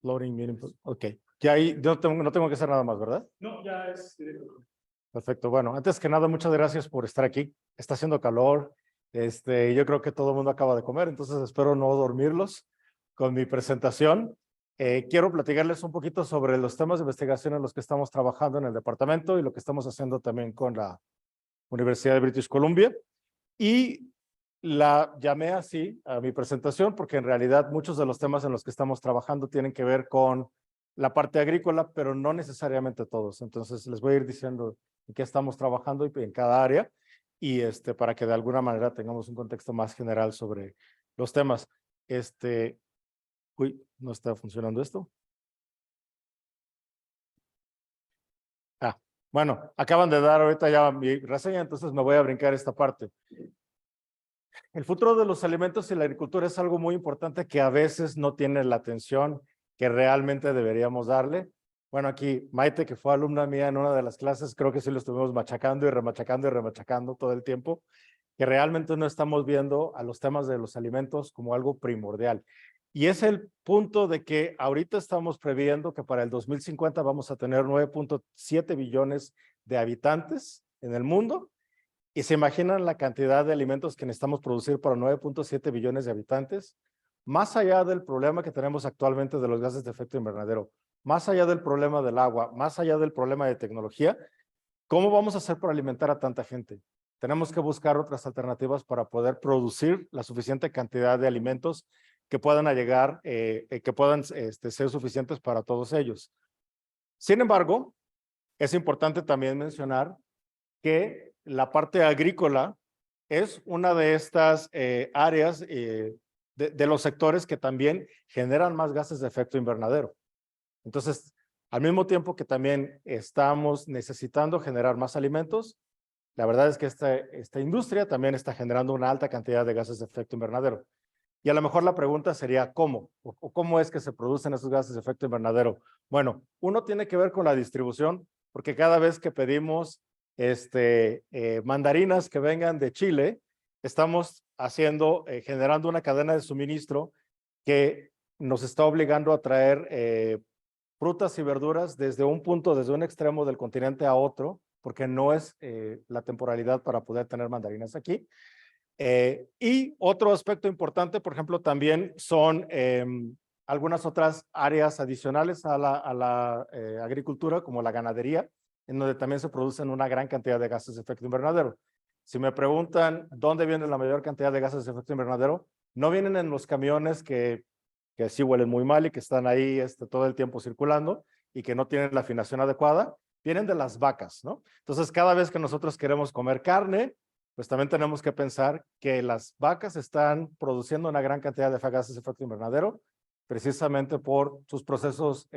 Loading meeting. Ok. Ya ahí no tengo que hacer nada más, ¿verdad? No, ya es directo. Perfecto. Bueno, antes que nada, muchas gracias por estar aquí. Está haciendo calor. Yo creo que todo el mundo acaba de comer, entonces espero no dormirlos con mi presentación. Quiero platicarles un poquito sobre los temas de investigación en los que estamos trabajando en el departamento y lo que estamos haciendo también con la Universidad de British Columbia. Y la llamé así a mi presentación porque en realidad muchos de los temas en los que estamos trabajando tienen que ver con la parte agrícola, pero no necesariamente todos. Entonces les voy a ir diciendo en qué estamos trabajando y en cada área y para que de alguna manera tengamos un contexto más general sobre los temas. Uy, no está funcionando esto. Bueno, acaban de dar ahorita ya mi reseña, entonces me voy a brincar esta parte. El futuro de los alimentos y la agricultura es algo muy importante que a veces no tiene la atención que realmente deberíamos darle. Bueno, aquí Maite, que fue alumna mía en una de las clases, creo que sí lo estuvimos machacando y remachacando y remachacando todo el tiempo, que realmente no estamos viendo a los temas de los alimentos como algo primordial. Y es el punto de que ahorita estamos previendo que para el 2050 vamos a tener 9.7 billones de habitantes en el mundo. Y se imaginan la cantidad de alimentos que necesitamos producir para 9.7 billones de habitantes, más allá del problema que tenemos actualmente de los gases de efecto invernadero, más allá del problema del agua, más allá del problema de tecnología. ¿Cómo vamos a hacer para alimentar a tanta gente? Tenemos que buscar otras alternativas para poder producir la suficiente cantidad de alimentos que puedan llegar, que puedan ser suficientes para todos ellos. Sin embargo, es importante también mencionar que la parte agrícola es una de estas áreas de los sectores que también generan más gases de efecto invernadero. Entonces, al mismo tiempo que también estamos necesitando generar más alimentos, la verdad es que esta industria también está generando una alta cantidad de gases de efecto invernadero. Y a lo mejor la pregunta sería, ¿cómo? ¿O cómo es que se producen esos gases de efecto invernadero? Bueno, uno tiene que ver con la distribución, porque cada vez que pedimos mandarinas que vengan de Chile, estamos generando una cadena de suministro que nos está obligando a traer frutas y verduras desde un extremo del continente a otro, porque no es la temporalidad para poder tener mandarinas aquí. Y otro aspecto importante, por ejemplo, también son algunas otras áreas adicionales a la agricultura, como la ganadería, en donde también se producen una gran cantidad de gases de efecto invernadero. Si me preguntan dónde viene la mayor cantidad de gases de efecto invernadero, no vienen en los camiones que sí huelen muy mal y que están ahí todo el tiempo circulando y que no tienen la afinación adecuada, vienen de las vacas, ¿no? Entonces, cada vez que nosotros queremos comer carne, pues también tenemos que pensar que las vacas están produciendo una gran cantidad de gases de efecto invernadero, precisamente por sus procesos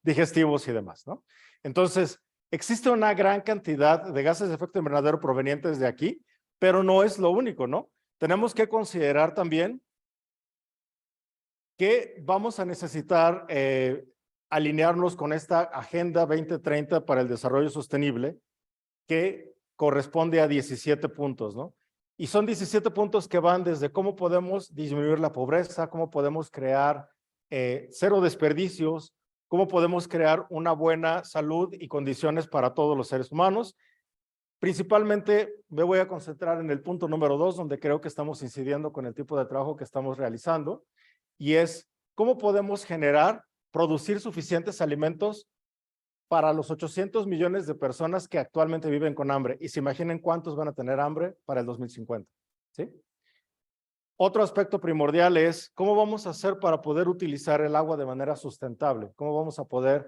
digestivos y demás, ¿no? Entonces, existe una gran cantidad de gases de efecto invernadero provenientes de aquí, pero no es lo único, ¿no? Tenemos que considerar también que vamos a necesitar alinearnos con esta Agenda 2030 para el Desarrollo Sostenible, que corresponde a 17 puntos, ¿no? Y son 17 puntos que van desde cómo podemos disminuir la pobreza, cómo podemos crear cero desperdicios, cómo podemos crear una buena salud y condiciones para todos los seres humanos. Principalmente me voy a concentrar en el punto número 2, donde creo que estamos incidiendo con el tipo de trabajo que estamos realizando, y es cómo podemos producir suficientes alimentos para los 800 millones de personas que actualmente viven con hambre. Y se imaginen cuántos van a tener hambre para el 2050. ¿Sí? Otro aspecto primordial es cómo vamos a hacer para poder utilizar el agua de manera sustentable. Cómo vamos a poder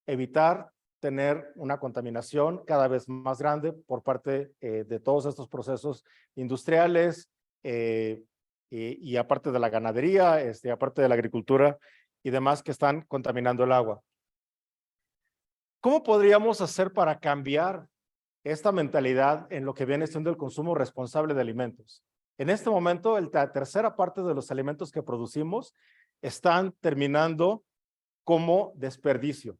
evitar tener una contaminación cada vez más grande por parte de todos estos procesos industriales y aparte de la ganadería, aparte de la agricultura y demás que están contaminando el agua. ¿Cómo podríamos hacer para cambiar esta mentalidad en lo que viene siendo el consumo responsable de alimentos? En este momento, la tercera parte de los alimentos que producimos están terminando como desperdicio.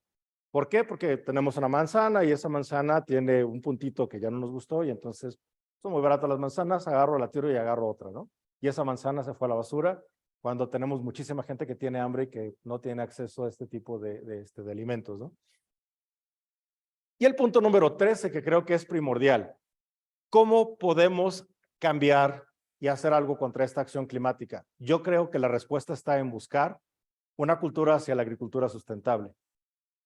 ¿Por qué? Porque tenemos una manzana y esa manzana tiene un puntito que ya no nos gustó y entonces son muy baratas las manzanas, agarro, la tiro y agarro otra, ¿no? Y esa manzana se fue a la basura cuando tenemos muchísima gente que tiene hambre y que no tiene acceso a este tipo de alimentos, ¿no? Y el punto número 13, que creo que es primordial. ¿Cómo podemos cambiar y hacer algo contra esta acción climática? Yo creo que la respuesta está en buscar una cultura hacia la agricultura sustentable.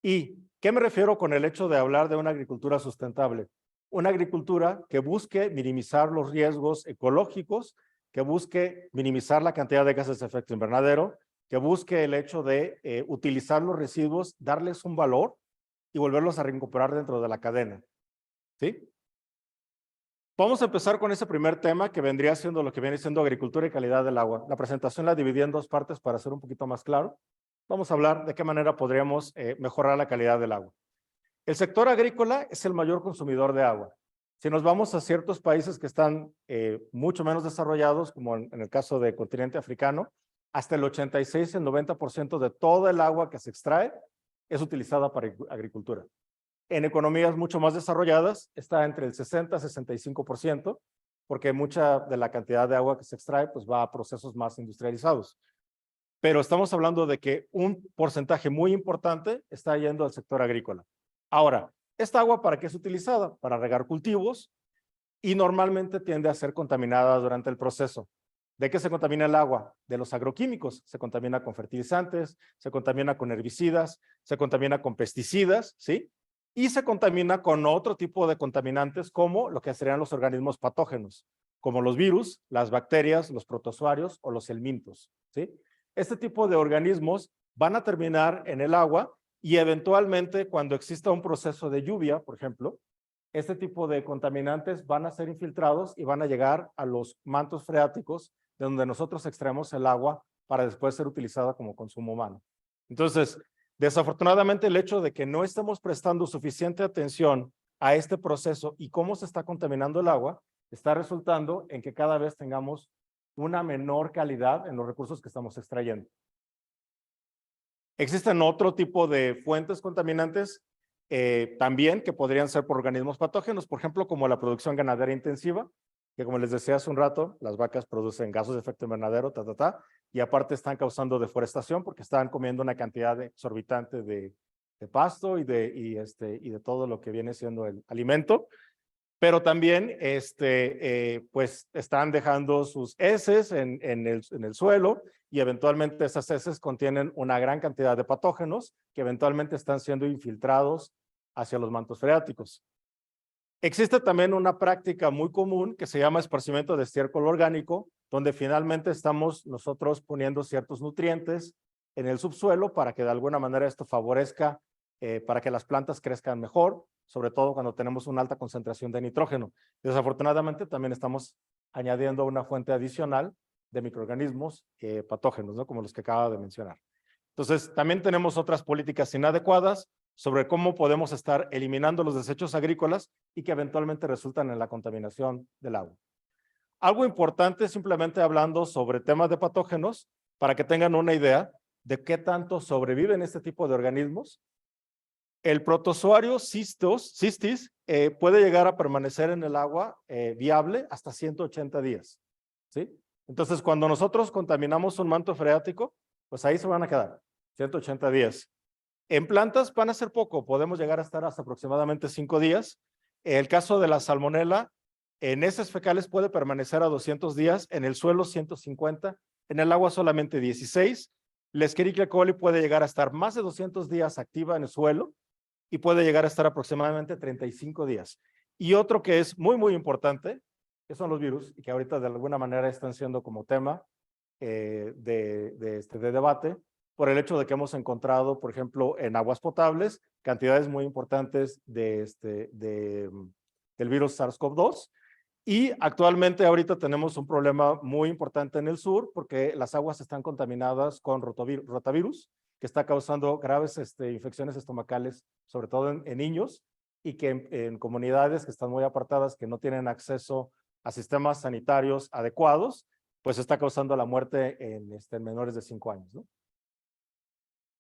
¿Y qué me refiero con el hecho de hablar de una agricultura sustentable? Una agricultura que busque minimizar los riesgos ecológicos, que busque minimizar la cantidad de gases de efecto invernadero, que busque el hecho de utilizar los residuos, darles un valor y volverlos a recuperar dentro de la cadena. ¿Sí? Vamos a empezar con ese primer tema que vendría siendo lo que viene siendo agricultura y calidad del agua. La presentación la dividí en dos partes para ser un poquito más claro. Vamos a hablar de qué manera podríamos mejorar la calidad del agua. El sector agrícola es el mayor consumidor de agua. Si nos vamos a ciertos países que están mucho menos desarrollados, como en el caso del continente africano, hasta el 86 y el 90% de todo el agua que se extrae es utilizada para agricultura. En economías mucho más desarrolladas está entre el 60 y 65%, porque mucha de la cantidad de agua que se extrae pues va a procesos más industrializados. Pero estamos hablando de que un porcentaje muy importante está yendo al sector agrícola. Ahora, ¿esta agua para qué es utilizada? Para regar cultivos y normalmente tiende a ser contaminada durante el proceso. ¿De qué se contamina el agua? De los agroquímicos. Se contamina con fertilizantes, se contamina con herbicidas, se contamina con pesticidas, ¿sí? Y se contamina con otro tipo de contaminantes como lo que serían los organismos patógenos, como los virus, las bacterias, los protozoarios o los helmintos, ¿sí? Este tipo de organismos van a terminar en el agua y eventualmente cuando exista un proceso de lluvia, por ejemplo, este tipo de contaminantes van a ser infiltrados y van a llegar a los mantos freáticos de donde nosotros extraemos el agua para después ser utilizada como consumo humano. Entonces, desafortunadamente el hecho de que no estemos prestando suficiente atención a este proceso y cómo se está contaminando el agua, está resultando en que cada vez tengamos una menor calidad en los recursos que estamos extrayendo. Existen otro tipo de fuentes contaminantes también que podrían ser por organismos patógenos, por ejemplo, como la producción ganadera intensiva, que como les decía hace un rato, las vacas producen gases de efecto invernadero, y aparte están causando deforestación porque están comiendo una cantidad exorbitante de pasto y de todo lo que viene siendo el alimento. Pero también pues están dejando sus heces en el suelo y eventualmente esas heces contienen una gran cantidad de patógenos que eventualmente están siendo infiltrados hacia los mantos freáticos. Existe también una práctica muy común que se llama esparcimiento de estiércol orgánico, donde finalmente estamos nosotros poniendo ciertos nutrientes en el subsuelo para que de alguna manera esto favorezca para que las plantas crezcan mejor, sobre todo cuando tenemos una alta concentración de nitrógeno. Desafortunadamente también estamos añadiendo una fuente adicional de microorganismos patógenos, ¿no? Como los que acaba de mencionar. Entonces, también tenemos otras políticas inadecuadas sobre cómo podemos estar eliminando los desechos agrícolas y que eventualmente resultan en la contaminación del agua. Algo importante, simplemente hablando sobre temas de patógenos, para que tengan una idea de qué tanto sobreviven este tipo de organismos. El protozoario cistis puede llegar a permanecer en el agua viable hasta 180 días. ¿Sí? Entonces, cuando nosotros contaminamos un manto freático, pues ahí se van a quedar 180 días. En plantas van a ser poco, podemos llegar a estar hasta aproximadamente 5 días. El caso de la salmonela, en heces fecales puede permanecer a 200 días, en el suelo 150, en el agua solamente 16. La Escherichia coli puede llegar a estar más de 200 días activa en el suelo y puede llegar a estar aproximadamente 35 días. Y otro que es muy, muy importante, que son los virus, y que ahorita de alguna manera están siendo como tema de debate, por el hecho de que hemos encontrado, por ejemplo, en aguas potables, cantidades muy importantes del virus SARS-CoV-2, y actualmente ahorita tenemos un problema muy importante en el sur, porque las aguas están contaminadas con rotavirus, que está causando graves infecciones estomacales, sobre todo en niños, y que en comunidades que están muy apartadas, que no tienen acceso a sistemas sanitarios adecuados, pues está causando la muerte en menores de 5 años, ¿no?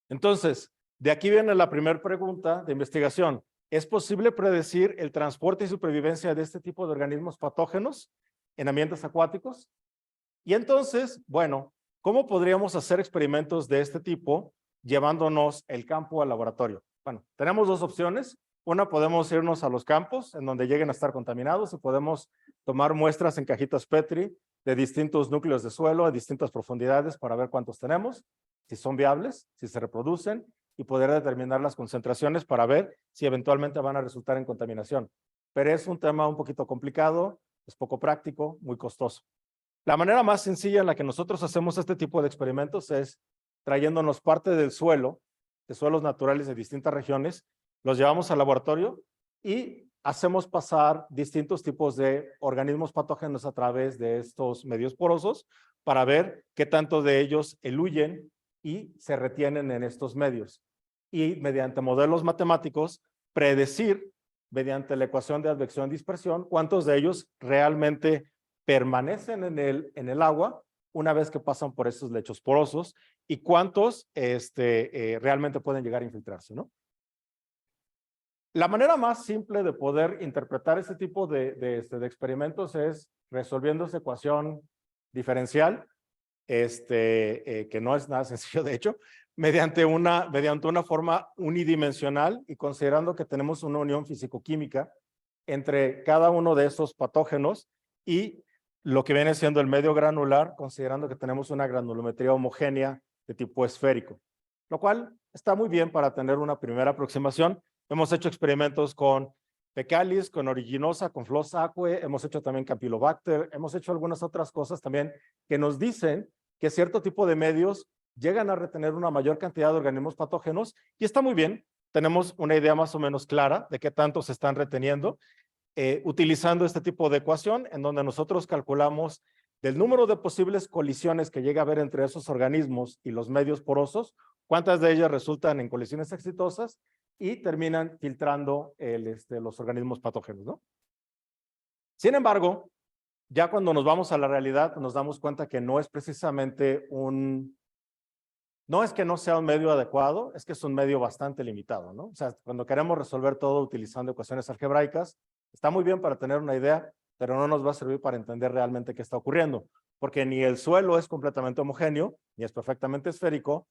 Entonces, de aquí viene la primera pregunta de investigación. ¿Es posible predecir el transporte y supervivencia de este tipo de organismos patógenos en ambientes acuáticos? Y entonces, bueno, ¿Cómo podríamos hacer experimentos de este tipo llevándonos el campo al laboratorio? Bueno, tenemos dos opciones. Una, podemos irnos a los campos en donde lleguen a estar contaminados y podemos tomar muestras en cajitas Petri de distintos núcleos de suelo a distintas profundidades para ver cuántos tenemos, si son viables, si se reproducen y poder determinar las concentraciones para ver si eventualmente van a resultar en contaminación. Pero es un tema un poquito complicado, es poco práctico, muy costoso. La manera más sencilla en la que nosotros hacemos este tipo de experimentos es trayéndonos parte del suelo, de suelos naturales de distintas regiones, los llevamos al laboratorio y hacemos pasar distintos tipos de organismos patógenos a través de estos medios porosos para ver qué tanto de ellos eluyen y se retienen en estos medios. Y mediante modelos matemáticos, predecir, mediante la ecuación de advección-dispersión, cuántos de ellos realmente permanecen en el agua una vez que pasan por esos lechos porosos y cuántos realmente pueden llegar a infiltrarse, ¿no? La manera más simple de poder interpretar este tipo de experimentos es resolviendo esa ecuación diferencial, que no es nada sencillo de hecho, mediante una forma unidimensional y considerando que tenemos una unión físico-química entre cada uno de esos patógenos y lo que viene siendo el medio granular, considerando que tenemos una granulometría homogénea de tipo esférico, lo cual está muy bien para tener una primera aproximación. Hemos hecho experimentos con Fecalis, con Originosa, con Floss aquae, hemos hecho también Campylobacter, hemos hecho algunas otras cosas también que nos dicen que cierto tipo de medios llegan a retener una mayor cantidad de organismos patógenos y está muy bien. Tenemos una idea más o menos clara de qué tanto se están reteniendo utilizando este tipo de ecuación en donde nosotros calculamos del número de posibles colisiones que llega a haber entre esos organismos y los medios porosos, cuántas de ellas resultan en colisiones exitosas y terminan filtrando los organismos patógenos, ¿no? Sin embargo, ya cuando nos vamos a la realidad, nos damos cuenta que no es precisamente no es que no sea un medio adecuado, es que es un medio bastante limitado, ¿no? O sea, cuando queremos resolver todo utilizando ecuaciones algebraicas, está muy bien para tener una idea, pero no nos va a servir para entender realmente qué está ocurriendo, porque ni el suelo es completamente homogéneo, ni es perfectamente esférico,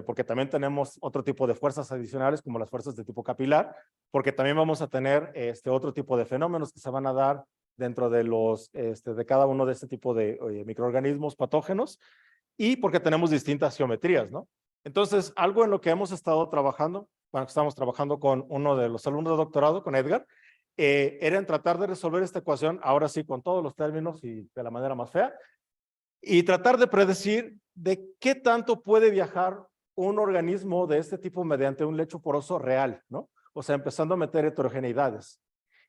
porque también tenemos otro tipo de fuerzas adicionales, como las fuerzas de tipo capilar, porque también vamos a tener otro tipo de fenómenos que se van a dar dentro de de cada uno de este tipo de microorganismos patógenos, y porque tenemos distintas geometrías, ¿no? Entonces, algo en lo que hemos estado trabajando, bueno, estamos trabajando con uno de los alumnos de doctorado, con Edgar, era en tratar de resolver esta ecuación, ahora sí, con todos los términos y de la manera más fea, y tratar de predecir de qué tanto puede viajar un organismo de este tipo mediante un lecho poroso real, ¿no? O sea, empezando a meter heterogeneidades.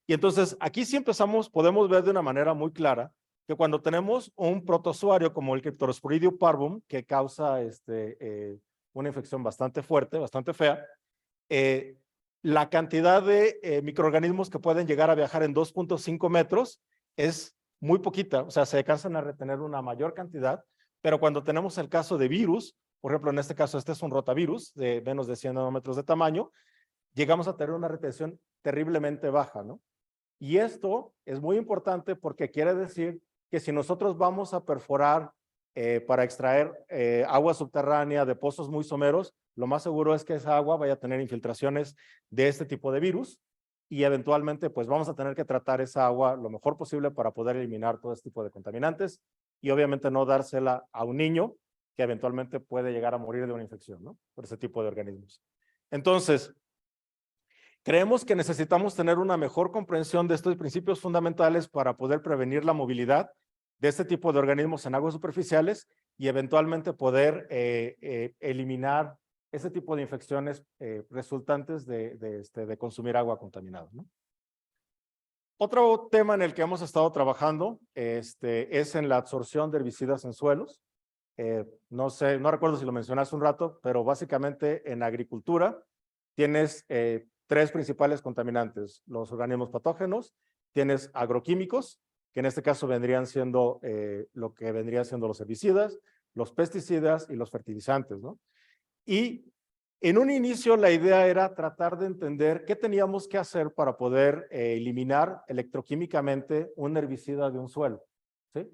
Y entonces, aquí sí podemos ver de una manera muy clara que cuando tenemos un protozoario como el Cryptosporidium parvum, que causa una infección bastante fuerte, bastante fea, la cantidad de microorganismos que pueden llegar a viajar en 2.5 metros es muy poquita, o sea, se alcanzan a retener una mayor cantidad, pero cuando tenemos el caso de virus, por ejemplo, en este caso, este es un rotavirus de menos de 100 nanómetros de tamaño, llegamos a tener una retención terriblemente baja, ¿no? Y esto es muy importante porque quiere decir que si nosotros vamos a perforar para extraer agua subterránea de pozos muy someros, lo más seguro es que esa agua vaya a tener infiltraciones de este tipo de virus y eventualmente pues vamos a tener que tratar esa agua lo mejor posible para poder eliminar todo este tipo de contaminantes y obviamente no dársela a un niño que eventualmente puede llegar a morir de una infección, ¿no? Por ese tipo de organismos. Entonces, creemos que necesitamos tener una mejor comprensión de estos principios fundamentales para poder prevenir la movilidad de este tipo de organismos en aguas superficiales y eventualmente poder eliminar ese tipo de infecciones resultantes de consumir agua contaminada, ¿no? Otro tema en el que hemos estado trabajando es en la absorción de herbicidas en suelos. No sé, no recuerdo si lo mencionaste un rato, pero básicamente en agricultura tienes tres principales contaminantes, los organismos patógenos, tienes agroquímicos, que en este caso vendrían siendo lo que vendrían siendo los herbicidas, los pesticidas y los fertilizantes, ¿no? Y en un inicio la idea era tratar de entender qué teníamos que hacer para poder eliminar electroquímicamente un herbicida de un suelo, ¿sí?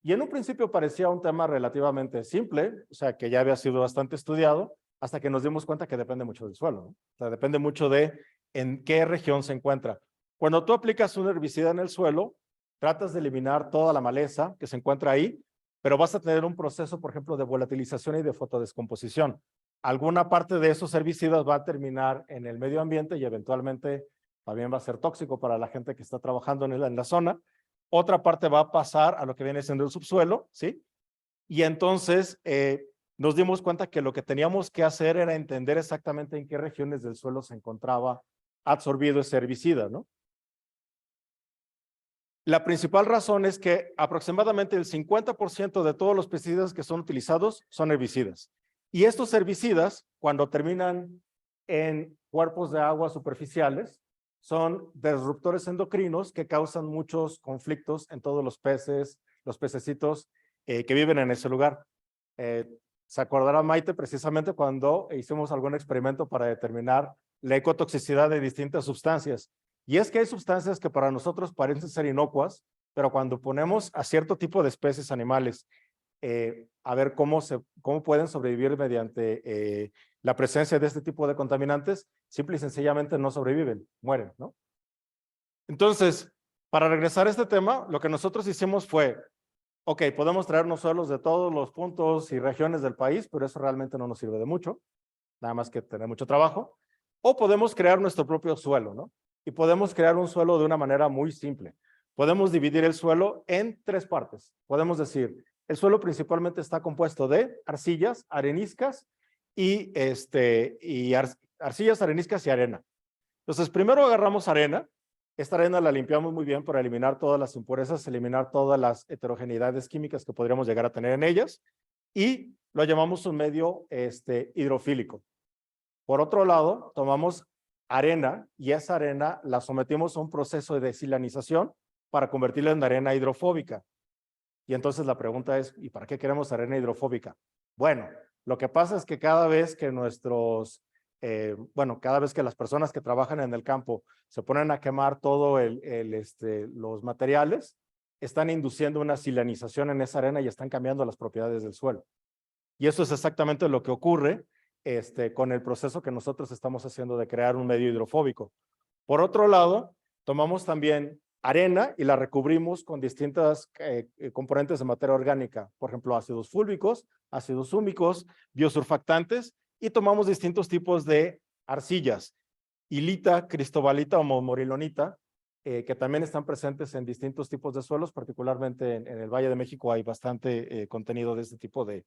Y en un principio parecía un tema relativamente simple, o sea, que ya había sido bastante estudiado, hasta que nos dimos cuenta que depende mucho del suelo, ¿no? O sea, depende mucho de en qué región se encuentra. Cuando tú aplicas un herbicida en el suelo, tratas de eliminar toda la maleza que se encuentra ahí, pero vas a tener un proceso, por ejemplo, de volatilización y de fotodescomposición. Alguna parte de esos herbicidas va a terminar en el medio ambiente y eventualmente también va a ser tóxico para la gente que está trabajando en la zona. Otra parte va a pasar a lo que viene siendo el subsuelo, ¿sí? Y entonces nos dimos cuenta que lo que teníamos que hacer era entender exactamente en qué regiones del suelo se encontraba absorbido ese herbicida, ¿no? La principal razón es que aproximadamente el 50% de todos los pesticidas que son utilizados son herbicidas. Y estos herbicidas, cuando terminan en cuerpos de agua superficiales, son disruptores endocrinos que causan muchos conflictos en todos los peces, los pececitos que viven en ese lugar. Se acordará Maite precisamente cuando hicimos algún experimento para determinar la ecotoxicidad de distintas sustancias. Y es que hay sustancias que para nosotros parecen ser inocuas, pero cuando ponemos a cierto tipo de especies animales a ver cómo pueden sobrevivir mediante la presencia de este tipo de contaminantes, simple y sencillamente no sobreviven, mueren, ¿no? Entonces, para regresar a este tema, lo que nosotros hicimos fue, ok, podemos traernos suelos de todos los puntos y regiones del país, pero eso realmente no nos sirve de mucho, nada más que tener mucho trabajo, o podemos crear nuestro propio suelo, ¿no? Y podemos crear un suelo de una manera muy simple. Podemos dividir el suelo en tres partes. Podemos decir, el suelo principalmente está compuesto de arcillas, areniscas y, arcillas, areniscas y arena. Entonces, primero agarramos arena. Esta arena la limpiamos muy bien para eliminar todas las impurezas, eliminar todas las heterogeneidades químicas que podríamos llegar a tener en ellas y lo llamamos un medio hidrofílico. Por otro lado, tomamos arena y esa arena la sometimos a un proceso de desilanización para convertirla en arena hidrofóbica. Y entonces la pregunta es, ¿y para qué queremos arena hidrofóbica? Bueno, lo que pasa es que cada vez que cada vez que las personas que trabajan en el campo se ponen a quemar todo los materiales, están induciendo una silanización en esa arena y están cambiando las propiedades del suelo. Y eso es exactamente lo que ocurre con el proceso que nosotros estamos haciendo de crear un medio hidrofóbico. Por otro lado, tomamos también arena y la recubrimos con distintas componentes de materia orgánica, por ejemplo, ácidos fúlvicos, ácidos húmicos, biosurfactantes, y tomamos distintos tipos de arcillas, hilita, cristobalita o morilonita, que también están presentes en distintos tipos de suelos, particularmente en el Valle de México hay bastante contenido de este tipo de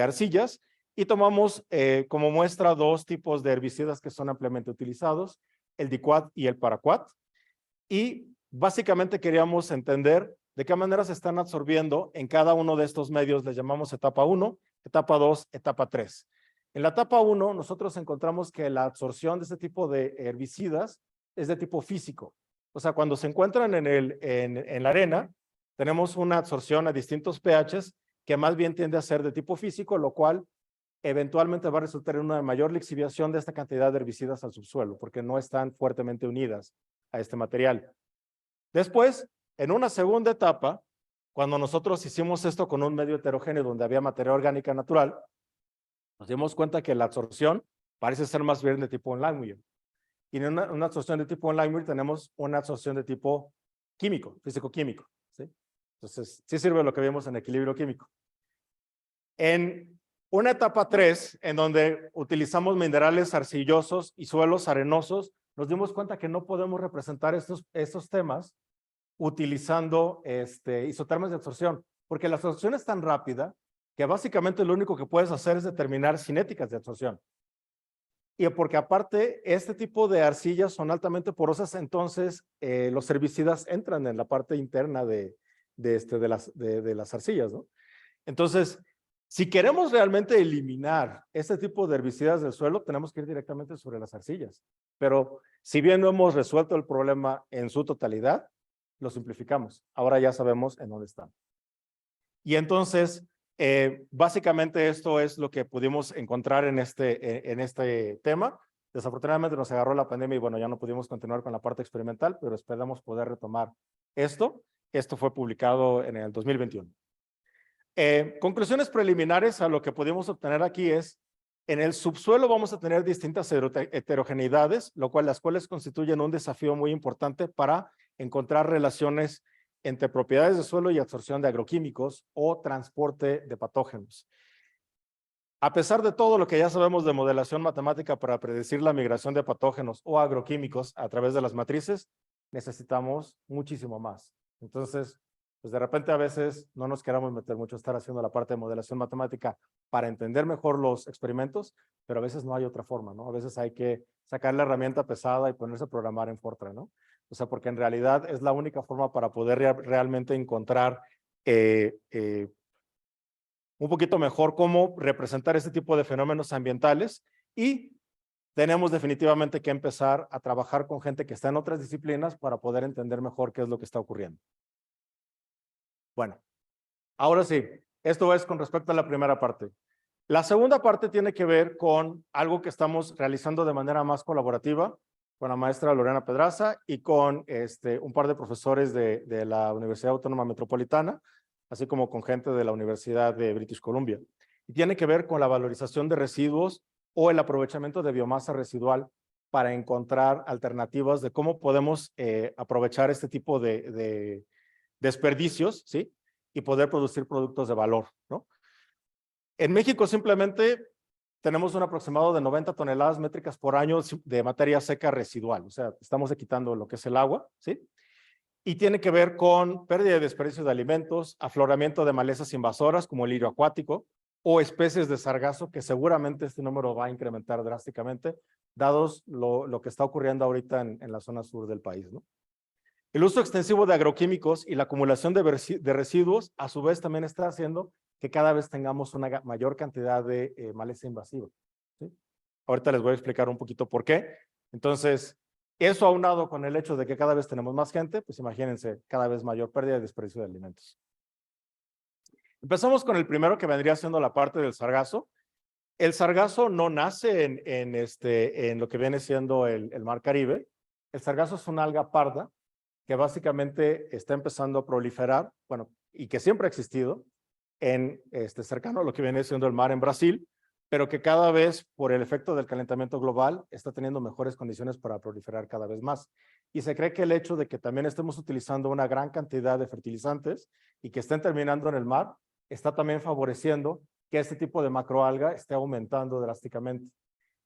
arcillas, y tomamos como muestra dos tipos de herbicidas que son ampliamente utilizados, el dicuat y el paraquat, y básicamente queríamos entender de qué manera se están absorbiendo en cada uno de estos medios. Les llamamos etapa 1, etapa 2, etapa 3. En la etapa 1 nosotros encontramos que la absorción de este tipo de herbicidas es de tipo físico. O sea, cuando se encuentran en la arena, tenemos una absorción a distintos pHs que más bien tiende a ser de tipo físico, lo cual eventualmente va a resultar en una mayor lixiviación de esta cantidad de herbicidas al subsuelo, porque no están fuertemente unidas a este material. Después, en una segunda etapa, cuando nosotros hicimos esto con un medio heterogéneo donde había materia orgánica natural, nos dimos cuenta que la absorción parece ser más bien de tipo Langmuir. Y en una absorción de tipo Langmuir tenemos una absorción de tipo químico, físico-químico, ¿sí? Entonces, sí sirve lo que vimos en equilibrio químico. En una etapa 3, en donde utilizamos minerales arcillosos y suelos arenosos, nos dimos cuenta que no podemos representar estos temas utilizando isotermas de absorción, porque la absorción es tan rápida que básicamente lo único que puedes hacer es determinar cinéticas de absorción. Y porque aparte, este tipo de arcillas son altamente porosas, entonces los herbicidas entran en la parte interna de las arcillas, ¿no? Entonces, si queremos realmente eliminar este tipo de herbicidas del suelo, tenemos que ir directamente sobre las arcillas. Pero si bien no hemos resuelto el problema en su totalidad, lo simplificamos. Ahora ya sabemos en dónde están. Y entonces, básicamente esto es lo que pudimos encontrar en este tema. Desafortunadamente nos agarró la pandemia y bueno, ya no pudimos continuar con la parte experimental, pero esperamos poder retomar esto. Esto fue publicado en el 2021. Conclusiones preliminares a lo que pudimos obtener aquí es, en el subsuelo vamos a tener distintas heterogeneidades, las cuales constituyen un desafío muy importante para encontrar relaciones entre propiedades de suelo y absorción de agroquímicos o transporte de patógenos. A pesar de todo lo que ya sabemos de modelación matemática para predecir la migración de patógenos o agroquímicos a través de las matrices, necesitamos muchísimo más. Entonces, pues de repente a veces no nos queramos meter mucho a estar haciendo la parte de modelación matemática para entender mejor los experimentos, pero a veces no hay otra forma, ¿no? A veces hay que sacar la herramienta pesada y ponerse a programar en Fortran, ¿no? O sea, porque en realidad es la única forma para poder realmente encontrar un poquito mejor cómo representar este tipo de fenómenos ambientales, y tenemos definitivamente que empezar a trabajar con gente que está en otras disciplinas para poder entender mejor qué es lo que está ocurriendo. Bueno, ahora sí, esto es con respecto a la primera parte. La segunda parte tiene que ver con algo que estamos realizando de manera más colaborativa con la maestra Lorena Pedraza y con un par de profesores de la Universidad Autónoma Metropolitana, así como con gente de la Universidad de British Columbia. Y tiene que ver con la valorización de residuos o el aprovechamiento de biomasa residual para encontrar alternativas de cómo podemos aprovechar este tipo de desperdicios, ¿sí? Y poder producir productos de valor, ¿no? En México simplemente tenemos un aproximado de 90 toneladas métricas por año de materia seca residual, o sea, estamos quitando lo que es el agua, ¿sí? Y tiene que ver con pérdida de desperdicio de alimentos, afloramiento de malezas invasoras como el lirio acuático o especies de sargazo, que seguramente este número va a incrementar drásticamente, dados lo que está ocurriendo ahorita en la zona sur del país, ¿no? El uso extensivo de agroquímicos y la acumulación de residuos, a su vez, también está haciendo que cada vez tengamos una mayor cantidad de maleza invasiva, ¿sí? Ahorita les voy a explicar un poquito por qué. Entonces, eso aunado con el hecho de que cada vez tenemos más gente, pues imagínense, cada vez mayor pérdida y desperdicio de alimentos. Empezamos con el primero, que vendría siendo la parte del sargazo. El sargazo no nace en lo que viene siendo el Mar Caribe. El sargazo es una alga parda que básicamente está empezando a proliferar, bueno, y que siempre ha existido, cercano a lo que viene siendo el mar en Brasil, pero que cada vez, por el efecto del calentamiento global, está teniendo mejores condiciones para proliferar cada vez más. Y se cree que el hecho de que también estemos utilizando una gran cantidad de fertilizantes y que estén terminando en el mar, está también favoreciendo que este tipo de macroalga esté aumentando drásticamente.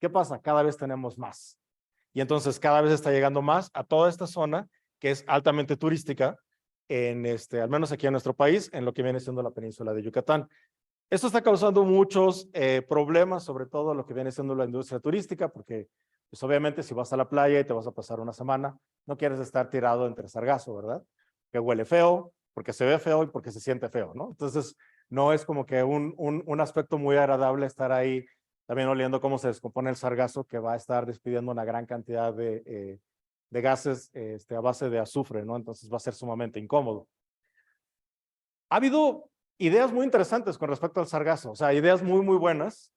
¿Qué pasa? Cada vez tenemos más. Y entonces cada vez está llegando más a toda esta zona que es altamente turística, al menos aquí en nuestro país, en lo que viene siendo la península de Yucatán. Esto está causando muchos problemas, sobre todo lo que viene siendo la industria turística, porque pues obviamente si vas a la playa y te vas a pasar una semana, no quieres estar tirado entre sargazo, ¿verdad? Que huele feo, porque se ve feo y porque se siente feo, ¿no? Entonces, no es como que un aspecto muy agradable estar ahí también oliendo cómo se descompone el sargazo, que va a estar despidiendo una gran cantidad de gases a base de azufre, ¿no? Entonces va a ser sumamente incómodo. Ha habido ideas muy interesantes con respecto al sargazo, o sea, ideas muy, muy buenas.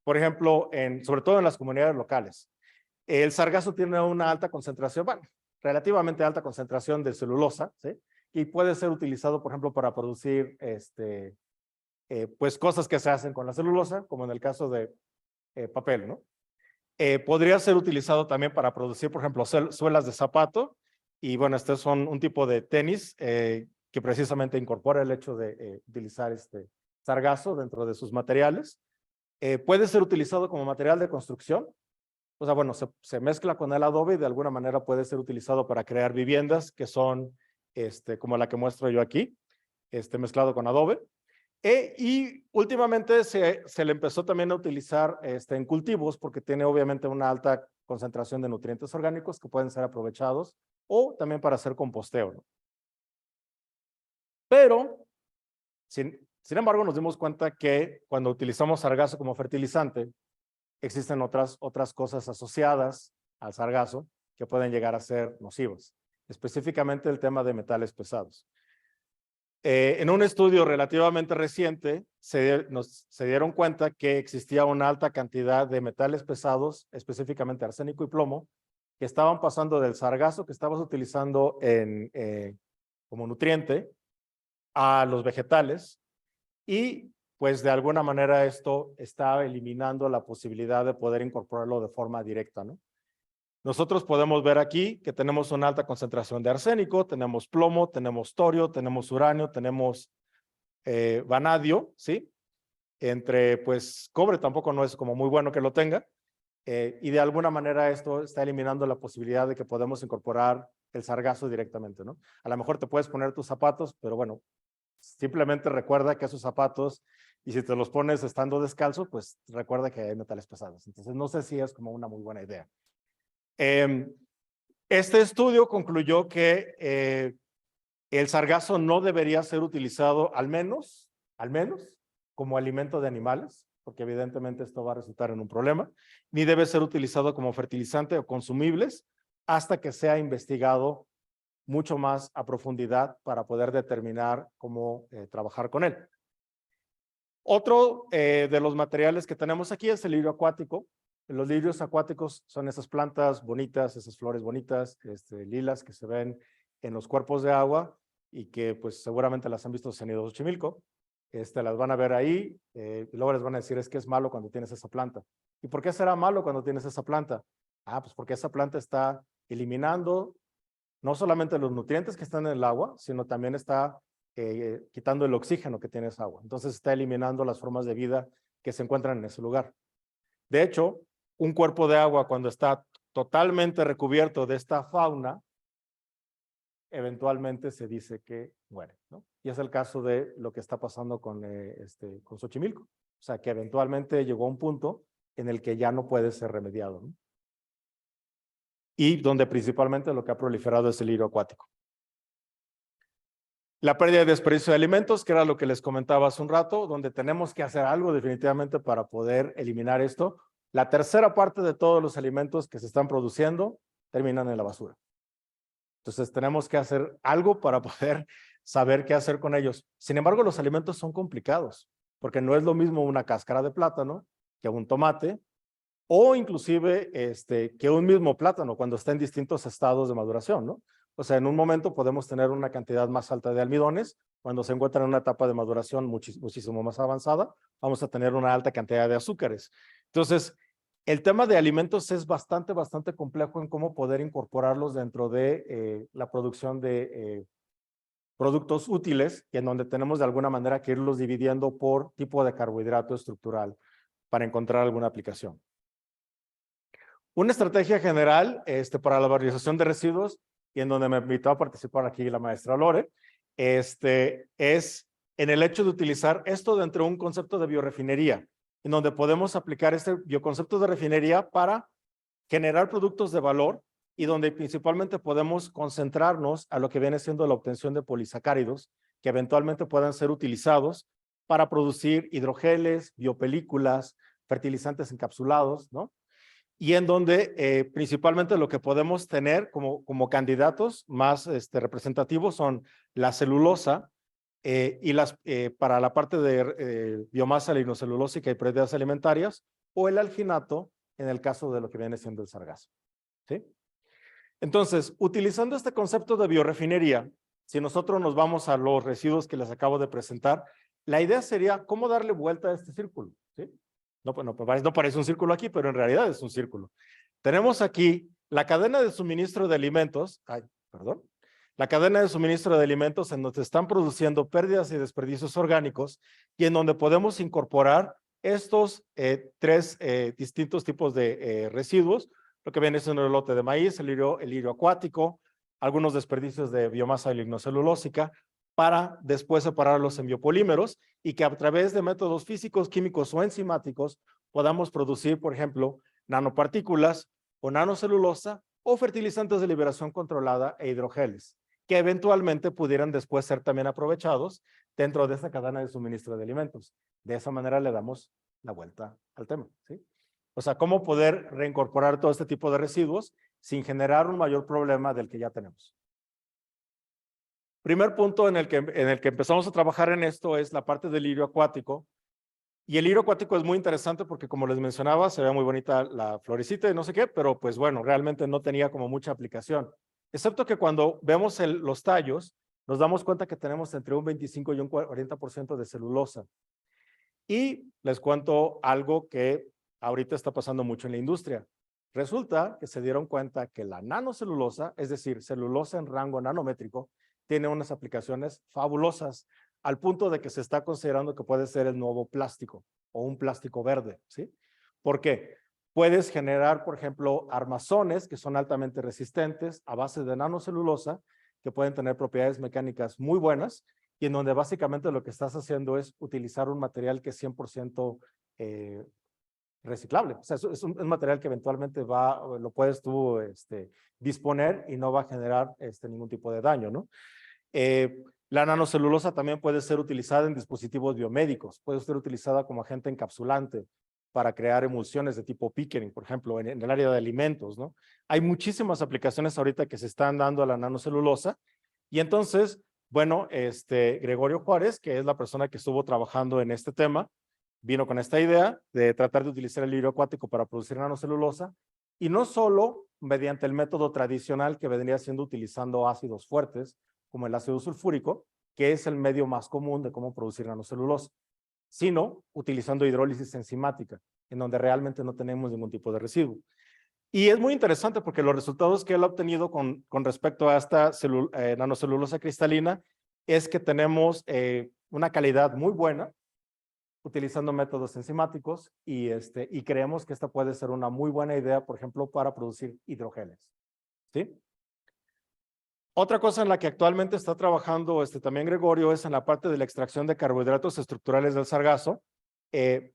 Por ejemplo, sobre todo en las comunidades locales. El sargazo tiene una alta concentración, bueno, relativamente alta concentración de celulosa, ¿sí? Y puede ser utilizado, por ejemplo, para producir pues cosas que se hacen con la celulosa, como en el caso de papel, ¿no? Podría ser utilizado también para producir, por ejemplo, suelas de zapato, y bueno, este son un tipo de tenis que precisamente incorpora el hecho de utilizar sargazo dentro de sus materiales. Puede ser utilizado como material de construcción, o sea, bueno, se mezcla con el adobe y de alguna manera puede ser utilizado para crear viviendas que son como la que muestro yo aquí, mezclado con adobe. Y últimamente se le empezó también a utilizar en cultivos porque tiene obviamente una alta concentración de nutrientes orgánicos que pueden ser aprovechados o también para hacer composteo, ¿no? Pero, sin embargo, nos dimos cuenta que cuando utilizamos sargazo como fertilizante, existen otras cosas asociadas al sargazo que pueden llegar a ser nocivas, específicamente el tema de metales pesados. En un estudio relativamente reciente, se dieron cuenta que existía una alta cantidad de metales pesados, específicamente arsénico y plomo, que estaban pasando del sargazo que estabas utilizando como nutriente a los vegetales y pues de alguna manera esto está eliminando la posibilidad de poder incorporarlo de forma directa, ¿no? Nosotros podemos ver aquí que tenemos una alta concentración de arsénico, tenemos plomo, tenemos torio, tenemos uranio, tenemos vanadio, ¿sí? Entre, pues, cobre tampoco no es como muy bueno que lo tenga, y de alguna manera esto está eliminando la posibilidad de que podamos incorporar el sargazo directamente, ¿no? A lo mejor te puedes poner tus zapatos, pero bueno, simplemente recuerda que esos zapatos, y si te los pones estando descalzo, pues recuerda que hay metales pesados. Entonces, no sé si es como una muy buena idea. Este estudio concluyó que el sargazo no debería ser utilizado al menos, como alimento de animales, porque evidentemente esto va a resultar en un problema, ni debe ser utilizado como fertilizante o consumibles hasta que sea investigado mucho más a profundidad para poder determinar cómo trabajar con él. Otro de los materiales que tenemos aquí es el lirio acuático. Los lirios acuáticos son esas plantas bonitas, esas flores bonitas, lilas que se ven en los cuerpos de agua y que pues seguramente las han visto si han ido a Xochimilco. Las van a ver ahí y luego les van a decir es que es malo cuando tienes esa planta. ¿Y por qué será malo cuando tienes esa planta? Ah, pues porque esa planta está eliminando no solamente los nutrientes que están en el agua, sino también está quitando el oxígeno que tiene esa agua. Entonces está eliminando las formas de vida que se encuentran en ese lugar. De hecho, un cuerpo de agua cuando está totalmente recubierto de esta fauna, eventualmente se dice que muere, ¿no? Y es el caso de lo que está pasando con Xochimilco. O sea, que eventualmente llegó a un punto en el que ya no puede ser remediado, ¿no? Y donde principalmente lo que ha proliferado es el lirio acuático. La pérdida de desperdicio de alimentos, que era lo que les comentaba hace un rato, donde tenemos que hacer algo definitivamente para poder eliminar esto. La tercera parte de todos los alimentos que se están produciendo terminan en la basura. Entonces tenemos que hacer algo para poder saber qué hacer con ellos. Sin embargo, los alimentos son complicados, porque no es lo mismo una cáscara de plátano que un tomate, o inclusive que un mismo plátano cuando está en distintos estados de maduración, ¿no? O sea, en un momento podemos tener una cantidad más alta de almidones, cuando se encuentra en una etapa de maduración muchísimo más avanzada, vamos a tener una alta cantidad de azúcares. Entonces, el tema de alimentos es bastante complejo en cómo poder incorporarlos dentro de la producción de productos útiles, y en donde tenemos de alguna manera que irlos dividiendo por tipo de carbohidrato estructural para encontrar alguna aplicación. Una estrategia general para la valorización de residuos, y en donde me invitó a participar aquí la maestra Lore, es en el hecho de utilizar esto dentro de un concepto de biorefinería, en donde podemos aplicar este bioconcepto de refinería para generar productos de valor y donde principalmente podemos concentrarnos a lo que viene siendo la obtención de polisacáridos que eventualmente puedan ser utilizados para producir hidrogeles, biopelículas, fertilizantes encapsulados, ¿no? Y en donde principalmente lo que podemos tener como candidatos más representativos son la celulosa y para la parte de biomasa lignocelulósica y proteínas alimentarias, o el alginato en el caso de lo que viene siendo el sargazo, ¿sí? Entonces, utilizando este concepto de biorefinería, si nosotros nos vamos a los residuos que les acabo de presentar, la idea sería cómo darle vuelta a este círculo, ¿sí? No parece un círculo aquí, pero en realidad es un círculo. Tenemos aquí la cadena de suministro de alimentos, la cadena de suministro de alimentos en donde están produciendo pérdidas y desperdicios orgánicos y en donde podemos incorporar estos tres distintos tipos de residuos, lo que viene siendo el lote de maíz, el lirio acuático, algunos desperdicios de biomasa lignocelulósica, para después separarlos en biopolímeros y que a través de métodos físicos, químicos o enzimáticos podamos producir, por ejemplo, nanopartículas o nanocelulosa o fertilizantes de liberación controlada e hidrogeles, que eventualmente pudieran después ser también aprovechados dentro de esta cadena de suministro de alimentos. De esa manera le damos la vuelta al tema, ¿sí? O sea, cómo poder reincorporar todo este tipo de residuos sin generar un mayor problema del que ya tenemos. Primer punto en el que empezamos a trabajar en esto es la parte del lirio acuático. Y el lirio acuático es muy interesante porque, como les mencionaba, se ve muy bonita la florecita y no sé qué, pero pues bueno, realmente no tenía como mucha aplicación. Excepto que cuando vemos los tallos, nos damos cuenta que tenemos entre un 25 y un 40% de celulosa. Y les cuento algo que ahorita está pasando mucho en la industria. Resulta que se dieron cuenta que la nanocelulosa, es decir, celulosa en rango nanométrico, tiene unas aplicaciones fabulosas, al punto de que se está considerando que puede ser el nuevo plástico o un plástico verde, ¿sí? ¿Por qué? Puedes generar, por ejemplo, armazones que son altamente resistentes a base de nanocelulosa, que pueden tener propiedades mecánicas muy buenas, y en donde básicamente lo que estás haciendo es utilizar un material que es 100% reciclable. O sea, es un material que eventualmente lo puedes tú disponer y no va a generar ningún tipo de daño, ¿no? La nanocelulosa también puede ser utilizada en dispositivos biomédicos, puede ser utilizada como agente encapsulante para crear emulsiones de tipo pickering, por ejemplo, en el área de alimentos, ¿no? Hay muchísimas aplicaciones ahorita que se están dando a la nanocelulosa, y entonces, bueno, Gregorio Juárez, que es la persona que estuvo trabajando en este tema, vino con esta idea de tratar de utilizar el lirio acuático para producir nanocelulosa, y no solo mediante el método tradicional que vendría siendo utilizando ácidos fuertes, como el ácido sulfúrico, que es el medio más común de cómo producir nanocelulosa, sino utilizando hidrólisis enzimática, en donde realmente no tenemos ningún tipo de residuo. Y es muy interesante porque los resultados que él ha obtenido con respecto a esta nanocelulosa cristalina es que tenemos una calidad muy buena utilizando métodos enzimáticos, y creemos que esta puede ser una muy buena idea, por ejemplo, para producir hidrogeles, ¿sí? Otra cosa en la que actualmente está trabajando también Gregorio es en la parte de la extracción de carbohidratos estructurales del sargazo.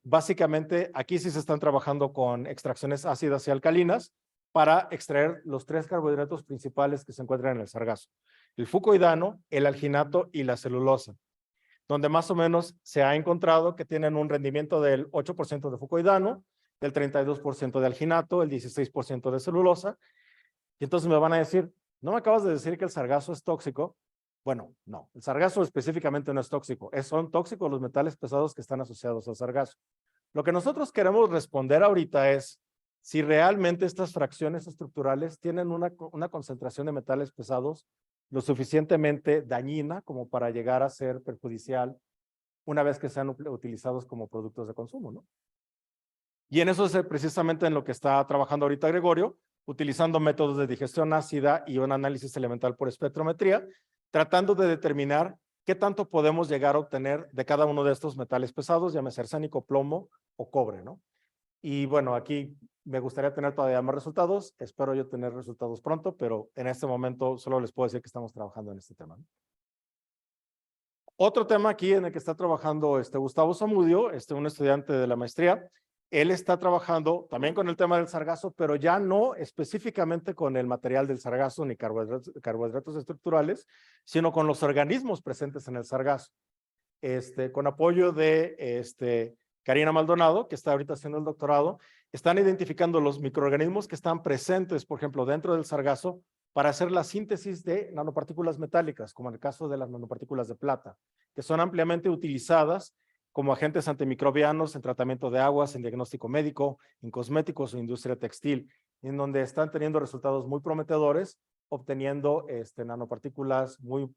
Básicamente, aquí sí se están trabajando con extracciones ácidas y alcalinas para extraer los 3 carbohidratos principales que se encuentran en el sargazo: el fucoidano, el alginato y la celulosa, donde más o menos se ha encontrado que tienen un rendimiento del 8% de fucoidano, del 32% de alginato, el 16% de celulosa. Y entonces me van a decir, ¿no me acabas de decir que el sargazo es tóxico? Bueno, no, el sargazo específicamente no es tóxico, son tóxicos los metales pesados que están asociados al sargazo. Lo que nosotros queremos responder ahorita es si realmente estas fracciones estructurales tienen una concentración de metales pesados lo suficientemente dañina como para llegar a ser perjudicial una vez que sean utilizados como productos de consumo, ¿no? Y en eso es precisamente en lo que está trabajando ahorita Gregorio, utilizando métodos de digestión ácida y un análisis elemental por espectrometría, tratando de determinar qué tanto podemos llegar a obtener de cada uno de estos metales pesados, llámese arsénico, plomo o cobre, ¿no? Y bueno, aquí me gustaría tener todavía más resultados, espero yo tener resultados pronto, pero en este momento solo les puedo decir que estamos trabajando en este tema, ¿no? Otro tema aquí en el que está trabajando Gustavo Zamudio, un estudiante de la maestría, él está trabajando también con el tema del sargazo, pero ya no específicamente con el material del sargazo ni carbohidratos estructurales, sino con los organismos presentes en el sargazo. Con apoyo de Karina Maldonado, que está ahorita haciendo el doctorado, están identificando los microorganismos que están presentes, por ejemplo, dentro del sargazo, para hacer la síntesis de nanopartículas metálicas, como en el caso de las nanopartículas de plata, que son ampliamente utilizadas como agentes antimicrobianos en tratamiento de aguas, en diagnóstico médico, en cosméticos o industria textil, en donde están teniendo resultados muy prometedores, obteniendo nanopartículas muy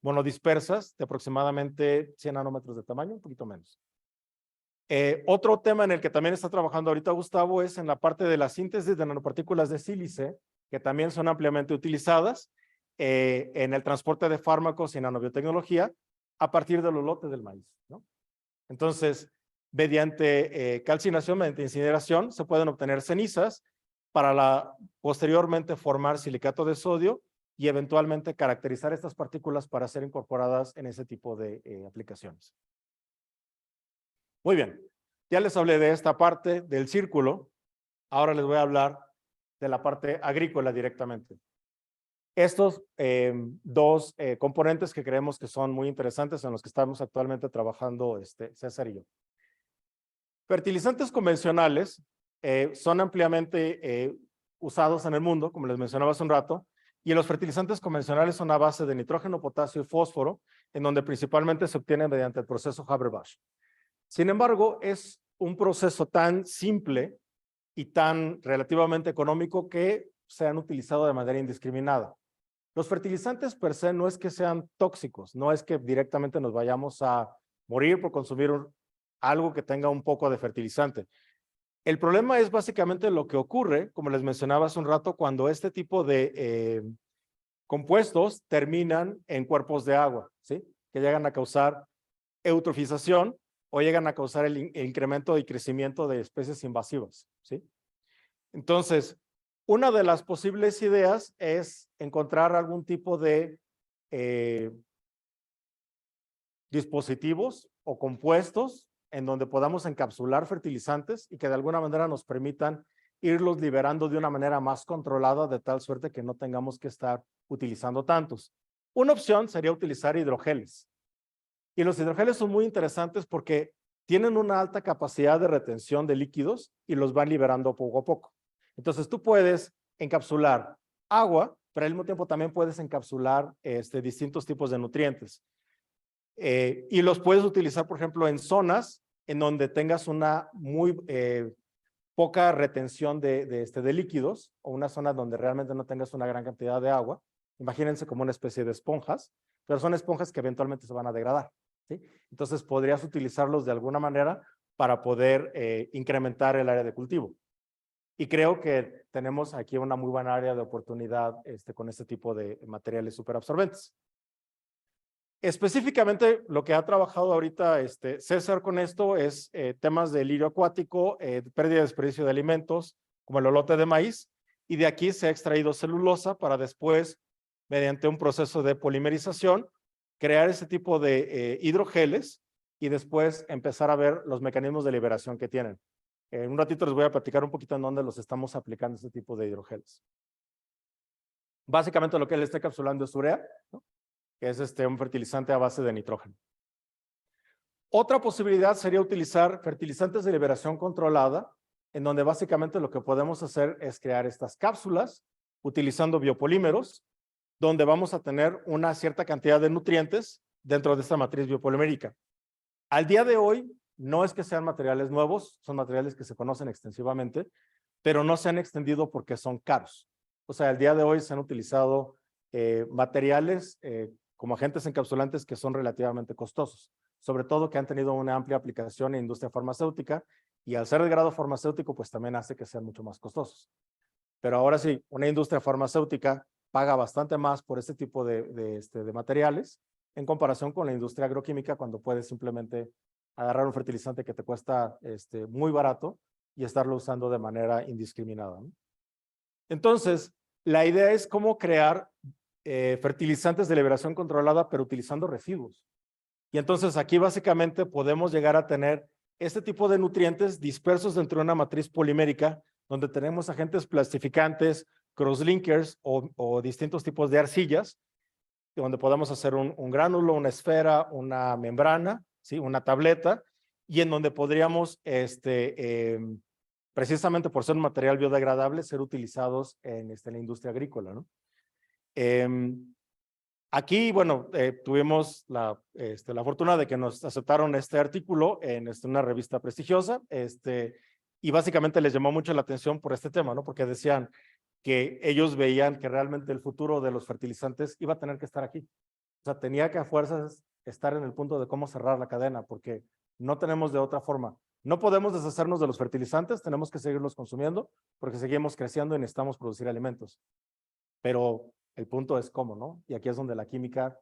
monodispersas de aproximadamente 100 nanómetros de tamaño, un poquito menos. Otro tema en el que también está trabajando ahorita Gustavo es en la parte de la síntesis de nanopartículas de sílice, que también son ampliamente utilizadas en el transporte de fármacos y nanobiotecnología a partir de los lotes del maíz, ¿no? Entonces, mediante calcinación, mediante incineración, se pueden obtener cenizas para posteriormente formar silicato de sodio y eventualmente caracterizar estas partículas para ser incorporadas en ese tipo de aplicaciones. Muy bien, ya les hablé de esta parte del círculo, ahora les voy a hablar de la parte agrícola directamente. Estos 2 componentes que creemos que son muy interesantes en los que estamos actualmente trabajando César y yo. Fertilizantes convencionales son ampliamente usados en el mundo, como les mencionaba hace un rato, y los fertilizantes convencionales son a base de nitrógeno, potasio y fósforo, en donde principalmente se obtienen mediante el proceso Haber-Bosch. Sin embargo, es un proceso tan simple y tan relativamente económico que se han utilizado de manera indiscriminada. Los fertilizantes per se no es que sean tóxicos, no es que directamente nos vayamos a morir por consumir algo que tenga un poco de fertilizante. El problema es básicamente lo que ocurre, como les mencionaba hace un rato, cuando este tipo de compuestos terminan en cuerpos de agua, ¿sí? Que llegan a causar eutrofización o llegan a causar el incremento y crecimiento de especies invasivas, ¿sí? Entonces, una de las posibles ideas es encontrar algún tipo de dispositivos o compuestos en donde podamos encapsular fertilizantes y que de alguna manera nos permitan irlos liberando de una manera más controlada, de tal suerte que no tengamos que estar utilizando tantos. Una opción sería utilizar hidrogeles. Y los hidrogeles son muy interesantes porque tienen una alta capacidad de retención de líquidos y los van liberando poco a poco. Entonces tú puedes encapsular agua, pero al mismo tiempo también puedes encapsular distintos tipos de nutrientes. Y los puedes utilizar, por ejemplo, en zonas en donde tengas una muy poca retención de líquidos o una zona donde realmente no tengas una gran cantidad de agua. Imagínense como una especie de esponjas, pero son esponjas que eventualmente se van a degradar, ¿sí? Entonces podrías utilizarlos de alguna manera para poder incrementar el área de cultivo. Y creo que tenemos aquí una muy buena área de oportunidad con este tipo de materiales superabsorbentes. Específicamente lo que ha trabajado ahorita César con esto es temas de lirio acuático, pérdida de desperdicio de alimentos, como el elote de maíz, y de aquí se ha extraído celulosa para después, mediante un proceso de polimerización, crear ese tipo de hidrogeles y después empezar a ver los mecanismos de liberación que tienen. En un ratito les voy a platicar un poquito en dónde los estamos aplicando este tipo de hidrogeles. Básicamente lo que él está encapsulando es urea, ¿no? Que es un fertilizante a base de nitrógeno. Otra posibilidad sería utilizar fertilizantes de liberación controlada, en donde básicamente lo que podemos hacer es crear estas cápsulas utilizando biopolímeros, donde vamos a tener una cierta cantidad de nutrientes dentro de esta matriz biopolimérica. Al día de hoy, no es que sean materiales nuevos, son materiales que se conocen extensivamente, pero no se han extendido porque son caros. O sea, al día de hoy se han utilizado materiales como agentes encapsulantes que son relativamente costosos, sobre todo que han tenido una amplia aplicación en industria farmacéutica y al ser de grado farmacéutico, pues también hace que sean mucho más costosos. Pero ahora sí, una industria farmacéutica paga bastante más por este tipo de materiales en comparación con la industria agroquímica cuando puedes simplemente agarrar un fertilizante que te cuesta muy barato y estarlo usando de manera indiscriminada, ¿no? Entonces, la idea es cómo crear fertilizantes de liberación controlada, pero utilizando residuos. Y entonces aquí básicamente podemos llegar a tener este tipo de nutrientes dispersos dentro de una matriz polimérica, donde tenemos agentes plastificantes, crosslinkers o distintos tipos de arcillas, donde podemos hacer un gránulo, una esfera, una membrana, ¿sí? Una tableta, y en donde podríamos, precisamente por ser un material biodegradable, ser utilizados en la industria agrícola, ¿no? Aquí, bueno, tuvimos la fortuna de que nos aceptaron este artículo en una revista prestigiosa, y básicamente les llamó mucho la atención por este tema, ¿no? Porque decían que ellos veían que realmente el futuro de los fertilizantes iba a tener que estar aquí. O sea, tenía que a fuerzas estar en el punto de cómo cerrar la cadena, porque no tenemos de otra forma. No podemos deshacernos de los fertilizantes, tenemos que seguirlos consumiendo, porque seguimos creciendo y necesitamos producir alimentos. Pero el punto es cómo, ¿no? Y aquí es donde la química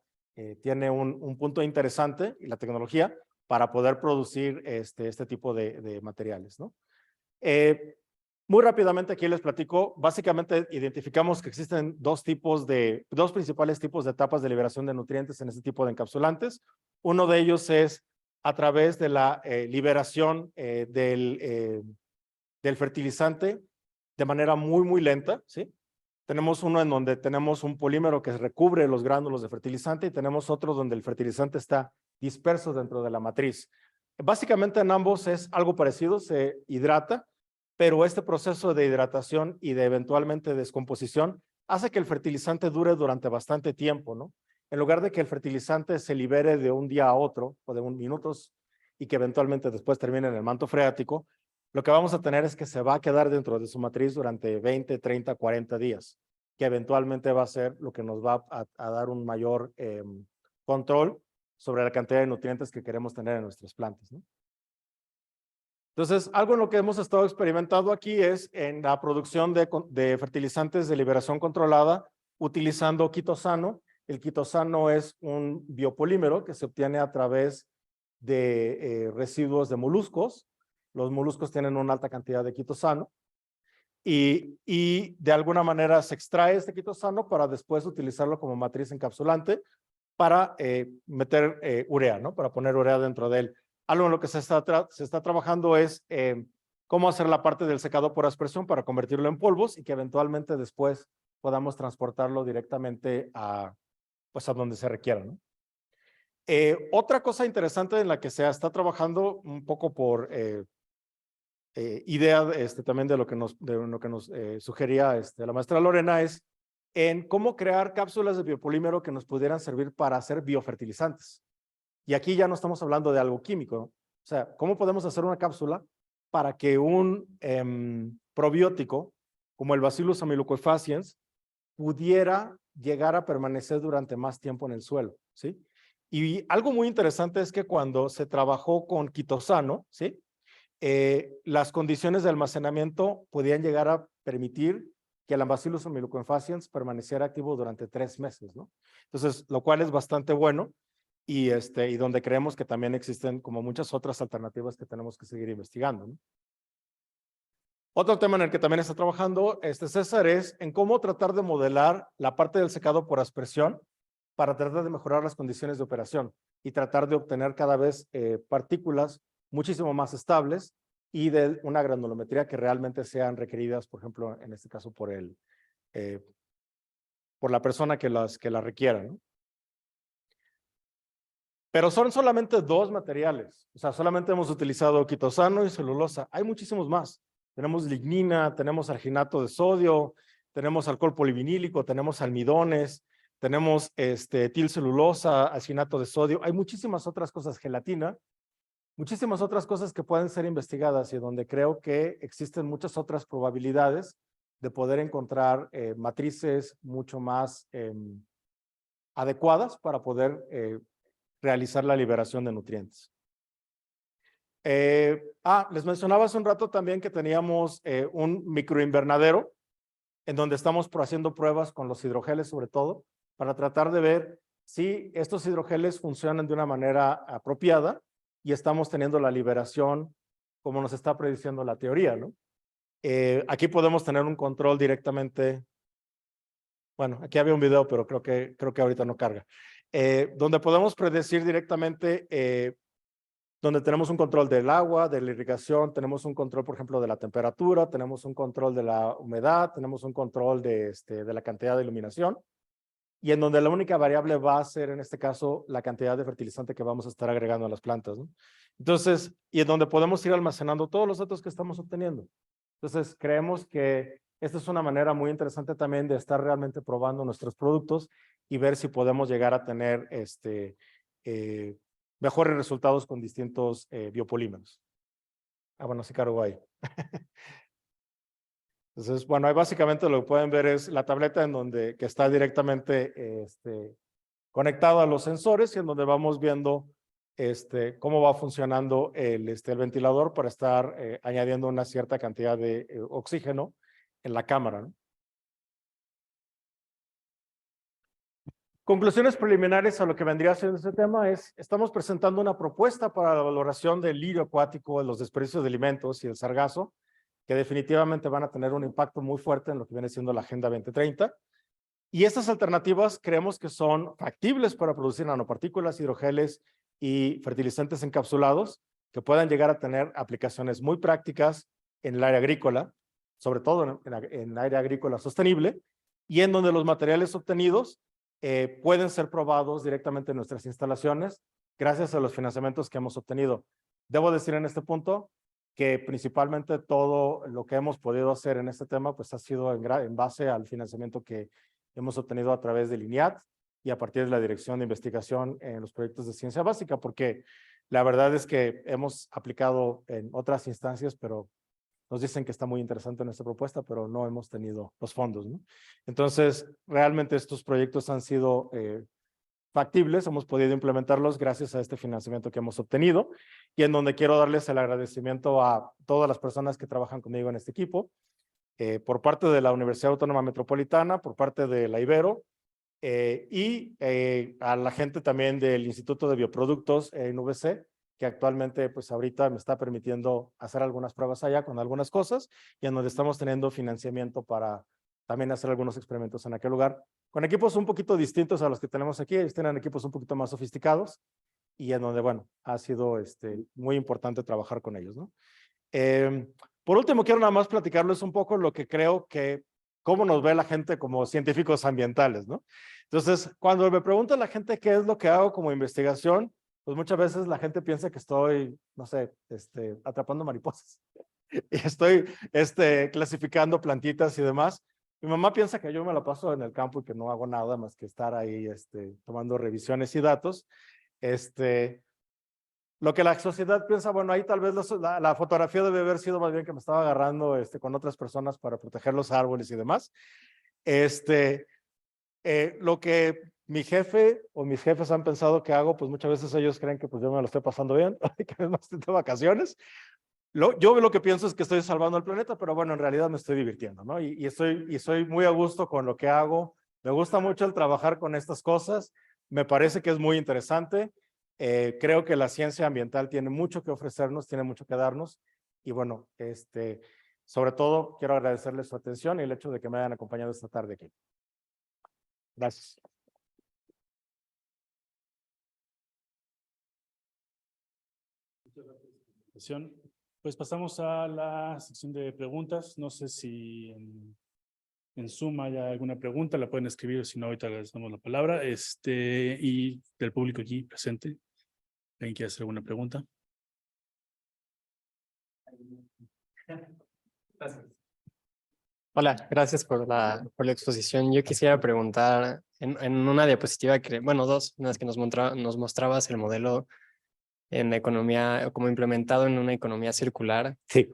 tiene un punto interesante y la tecnología para poder producir este tipo de materiales, ¿no? Muy rápidamente aquí les platico, básicamente identificamos que existen dos principales tipos de etapas de liberación de nutrientes en este tipo de encapsulantes. Uno de ellos es a través de la liberación del fertilizante de manera muy, muy lenta, ¿sí? Tenemos uno en donde tenemos un polímero que recubre los gránulos de fertilizante y tenemos otro donde el fertilizante está disperso dentro de la matriz. Básicamente en ambos es algo parecido, se hidrata, pero este proceso de hidratación y de eventualmente descomposición hace que el fertilizante dure durante bastante tiempo, ¿no? En lugar de que el fertilizante se libere de un día a otro o de minutos y que eventualmente después termine en el manto freático, lo que vamos a tener es que se va a quedar dentro de su matriz durante 20, 30, 40 días. que eventualmente va a ser lo que nos va a dar un mayor control sobre la cantidad de nutrientes que queremos tener en nuestras plantas, ¿no? Entonces, algo en lo que hemos estado experimentando aquí es en la producción de fertilizantes de liberación controlada utilizando quitosano. El quitosano es un biopolímero que se obtiene a través de residuos de moluscos. Los moluscos tienen una alta cantidad de quitosano y de alguna manera se extrae este quitosano para después utilizarlo como matriz encapsulante para meter urea, ¿no? Para poner urea dentro de él. Algo en lo que se está trabajando es cómo hacer la parte del secado por aspersión para convertirlo en polvos y que eventualmente después podamos transportarlo directamente pues a donde se requiera, ¿no? Otra cosa interesante en la que se está trabajando un poco por idea también de lo que nos sugería la maestra Lorena es en cómo crear cápsulas de biopolímero que nos pudieran servir para hacer biofertilizantes. Y aquí ya no estamos hablando de algo químico, ¿no? O sea, ¿cómo podemos hacer una cápsula para que un probiótico como el Bacillus amelocofaciens pudiera llegar a permanecer durante más tiempo en el suelo, ¿sí? Y algo muy interesante es que cuando se trabajó con quitosano, ¿sí? Las condiciones de almacenamiento podían llegar a permitir que el Bacillus amelocofaciens permaneciera activo durante 3 meses, ¿no? Entonces, lo cual es bastante bueno y donde creemos que también existen como muchas otras alternativas que tenemos que seguir investigando, ¿no? Otro tema en el que también está trabajando César es en cómo tratar de modelar la parte del secado por aspersión para tratar de mejorar las condiciones de operación y tratar de obtener cada vez partículas muchísimo más estables y de una granulometría que realmente sean requeridas, por ejemplo, en este caso por la persona que las requiera, ¿no? Pero son solamente 2 materiales, o sea, solamente hemos utilizado quitosano y celulosa. Hay muchísimos más. Tenemos lignina, tenemos arginato de sodio, tenemos alcohol polivinílico, tenemos almidones, tenemos etilcelulosa, arginato de sodio. Hay muchísimas otras cosas, gelatina, muchísimas otras cosas que pueden ser investigadas y donde creo que existen muchas otras probabilidades de poder encontrar matrices mucho más adecuadas para poder realizar la liberación de nutrientes. Les mencionaba hace un rato también que teníamos un microinvernadero en donde estamos haciendo pruebas con los hidrogeles sobre todo para tratar de ver si estos hidrogeles funcionan de una manera apropiada y estamos teniendo la liberación como nos está prediciendo la teoría, ¿no? Aquí podemos tener un control directamente. Bueno, aquí había un video, pero creo que ahorita no carga. Donde podemos predecir directamente, donde tenemos un control del agua, de la irrigación, tenemos un control, por ejemplo, de la temperatura, tenemos un control de la humedad, tenemos un control de la cantidad de iluminación, y en donde la única variable va a ser, en este caso, la cantidad de fertilizante que vamos a estar agregando a las plantas, ¿no? Entonces, y en donde podemos ir almacenando todos los datos que estamos obteniendo. Entonces, creemos que esta es una manera muy interesante también de estar realmente probando nuestros productos y ver si podemos llegar a tener mejores resultados con distintos biopolímeros. Bueno, sí cargo ahí. Entonces, bueno, ahí básicamente lo que pueden ver es la tableta en donde que está directamente conectado a los sensores y en donde vamos viendo cómo va funcionando el ventilador para estar añadiendo una cierta cantidad de oxígeno en la cámara, ¿no? Conclusiones preliminares a lo que vendría siendo este tema es, estamos presentando una propuesta para la valoración del lirio acuático, de los desperdicios de alimentos y el sargazo, que definitivamente van a tener un impacto muy fuerte en lo que viene siendo la Agenda 2030. Y estas alternativas creemos que son factibles para producir nanopartículas, hidrogeles y fertilizantes encapsulados que puedan llegar a tener aplicaciones muy prácticas en el área agrícola, sobre todo en el área agrícola sostenible, y en donde los materiales obtenidos pueden ser probados directamente en nuestras instalaciones gracias a los financiamientos que hemos obtenido. Debo decir en este punto que principalmente todo lo que hemos podido hacer en este tema pues ha sido en base al financiamiento que hemos obtenido a través del INIAT y a partir de la Dirección de Investigación en los proyectos de ciencia básica, porque la verdad es que hemos aplicado en otras instancias, pero nos dicen que está muy interesante nuestra propuesta, pero no hemos tenido los fondos, ¿no? Entonces, realmente estos proyectos han sido factibles, hemos podido implementarlos gracias a este financiamiento que hemos obtenido y en donde quiero darles el agradecimiento a todas las personas que trabajan conmigo en este equipo, por parte de la Universidad Autónoma Metropolitana, por parte de la Ibero y a la gente también del Instituto de Bioproductos en UBC, que actualmente pues ahorita me está permitiendo hacer algunas pruebas allá con algunas cosas y en donde estamos teniendo financiamiento para también hacer algunos experimentos en aquel lugar, con equipos un poquito distintos a los que tenemos aquí. Ellos tienen equipos un poquito más sofisticados y en donde, bueno, ha sido muy importante trabajar con ellos, ¿no? Por último, quiero nada más platicarles un poco lo que creo que, cómo nos ve la gente como científicos ambientales, ¿no? Entonces, cuando me pregunta la gente qué es lo que hago como investigación, pues muchas veces la gente piensa que estoy, no sé, atrapando mariposas y estoy clasificando plantitas y demás. Mi mamá piensa que yo me la paso en el campo y que no hago nada más que estar ahí tomando revisiones y datos. Lo que la sociedad piensa, bueno, ahí tal vez la fotografía debe haber sido más bien que me estaba agarrando con otras personas para proteger los árboles y demás. Lo que mi jefe o mis jefes han pensado que hago, pues muchas veces ellos creen que pues yo me lo estoy pasando bien, que es más de vacaciones. Yo lo que pienso es que estoy salvando el planeta, pero bueno, en realidad me estoy divirtiendo, ¿no? Y soy muy a gusto con lo que hago. Me gusta mucho el trabajar con estas cosas. Me parece que es muy interesante. Creo que la ciencia ambiental tiene mucho que ofrecernos, tiene mucho que darnos. Y bueno, sobre todo quiero agradecerles su atención y el hecho de que me hayan acompañado esta tarde aquí. Gracias. Pues pasamos a la sección de preguntas. No sé si en Zoom hay alguna pregunta, la pueden escribir, si no, ahorita les damos la palabra. Y del público aquí presente, ¿alguien quiere hacer alguna pregunta? Gracias. Hola, gracias por la exposición. Yo quisiera preguntar, en una diapositiva, bueno, dos, en las que nos mostrabas el modelo en economía, como implementado en una economía circular. Sí.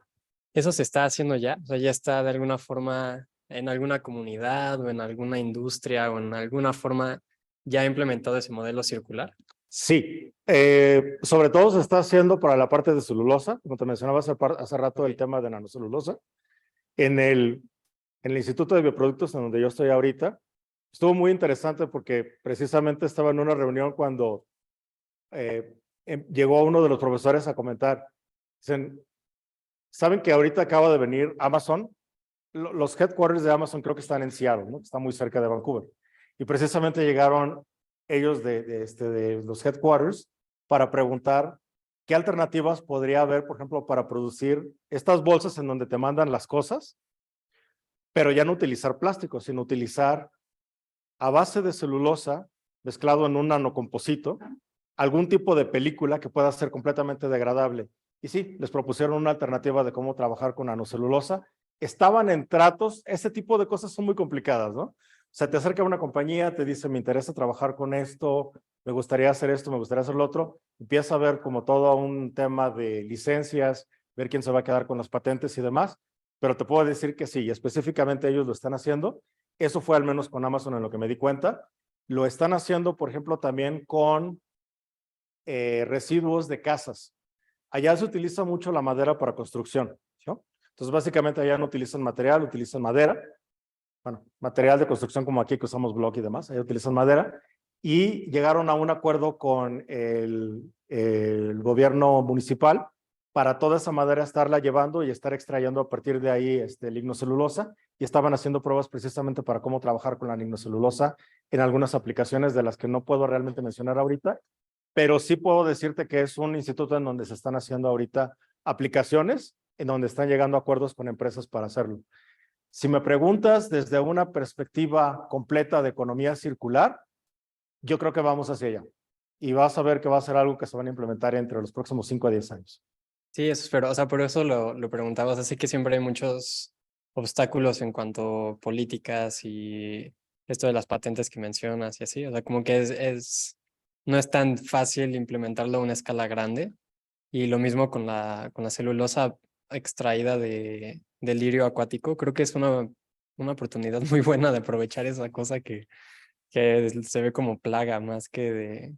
¿Eso se está haciendo ya? O sea, ¿ya está de alguna forma en alguna comunidad o en alguna industria o en alguna forma ya implementado ese modelo circular? Sí, sobre todo se está haciendo para la parte de celulosa, como te mencionaba hace rato el tema de nanocelulosa. En el Instituto de Bioproductos, en donde yo estoy ahorita, estuvo muy interesante porque precisamente estaba en una reunión cuando llegó uno de los profesores a comentar, dicen, ¿saben que ahorita acaba de venir Amazon? Los headquarters de Amazon creo que están en Seattle, ¿no? Está muy cerca de Vancouver. Y precisamente llegaron ellos de los headquarters para preguntar qué alternativas podría haber, por ejemplo, para producir estas bolsas en donde te mandan las cosas, pero ya no utilizar plástico, sino utilizar a base de celulosa mezclado en un nanocomposito, algún tipo de película que pueda ser completamente degradable. Y sí, les propusieron una alternativa de cómo trabajar con nanocelulosa. Estaban en tratos, ese tipo de cosas son muy complicadas, ¿no? O sea, te acerca una compañía, te dice, me interesa trabajar con esto, me gustaría hacer esto, me gustaría hacer lo otro. Empieza a ver como todo un tema de licencias, ver quién se va a quedar con las patentes y demás. Pero te puedo decir que sí, específicamente ellos lo están haciendo. Eso fue al menos con Amazon en lo que me di cuenta. Lo están haciendo, por ejemplo, también con residuos de casas. Allá se utiliza mucho la madera para construcción, ¿no? Entonces, básicamente allá no utilizan material, utilizan madera. Bueno, material de construcción como aquí que usamos bloque y demás, allá utilizan madera. Y llegaron a un acuerdo con el gobierno municipal para toda esa madera estarla llevando y estar extrayendo a partir de ahí lignocelulosa, y estaban haciendo pruebas precisamente para cómo trabajar con la lignocelulosa en algunas aplicaciones de las que no puedo realmente mencionar ahorita, pero sí puedo decirte que es un instituto en donde se están haciendo ahorita aplicaciones, en donde están llegando a acuerdos con empresas para hacerlo. Si me preguntas desde una perspectiva completa de economía circular, yo creo que vamos hacia allá. Y vas a ver que va a ser algo que se van a implementar entre los próximos 5 a 10 años. Sí, eso espero. O sea, por eso lo preguntaba. O sea, sé que siempre hay muchos obstáculos en cuanto a políticas y esto de las patentes que mencionas y así. O sea, como que no es tan fácil implementarlo a una escala grande. Y lo mismo con la celulosa. extraída del lirio acuático. Creo que es una oportunidad muy buena de aprovechar esa cosa que se ve como plaga más que de,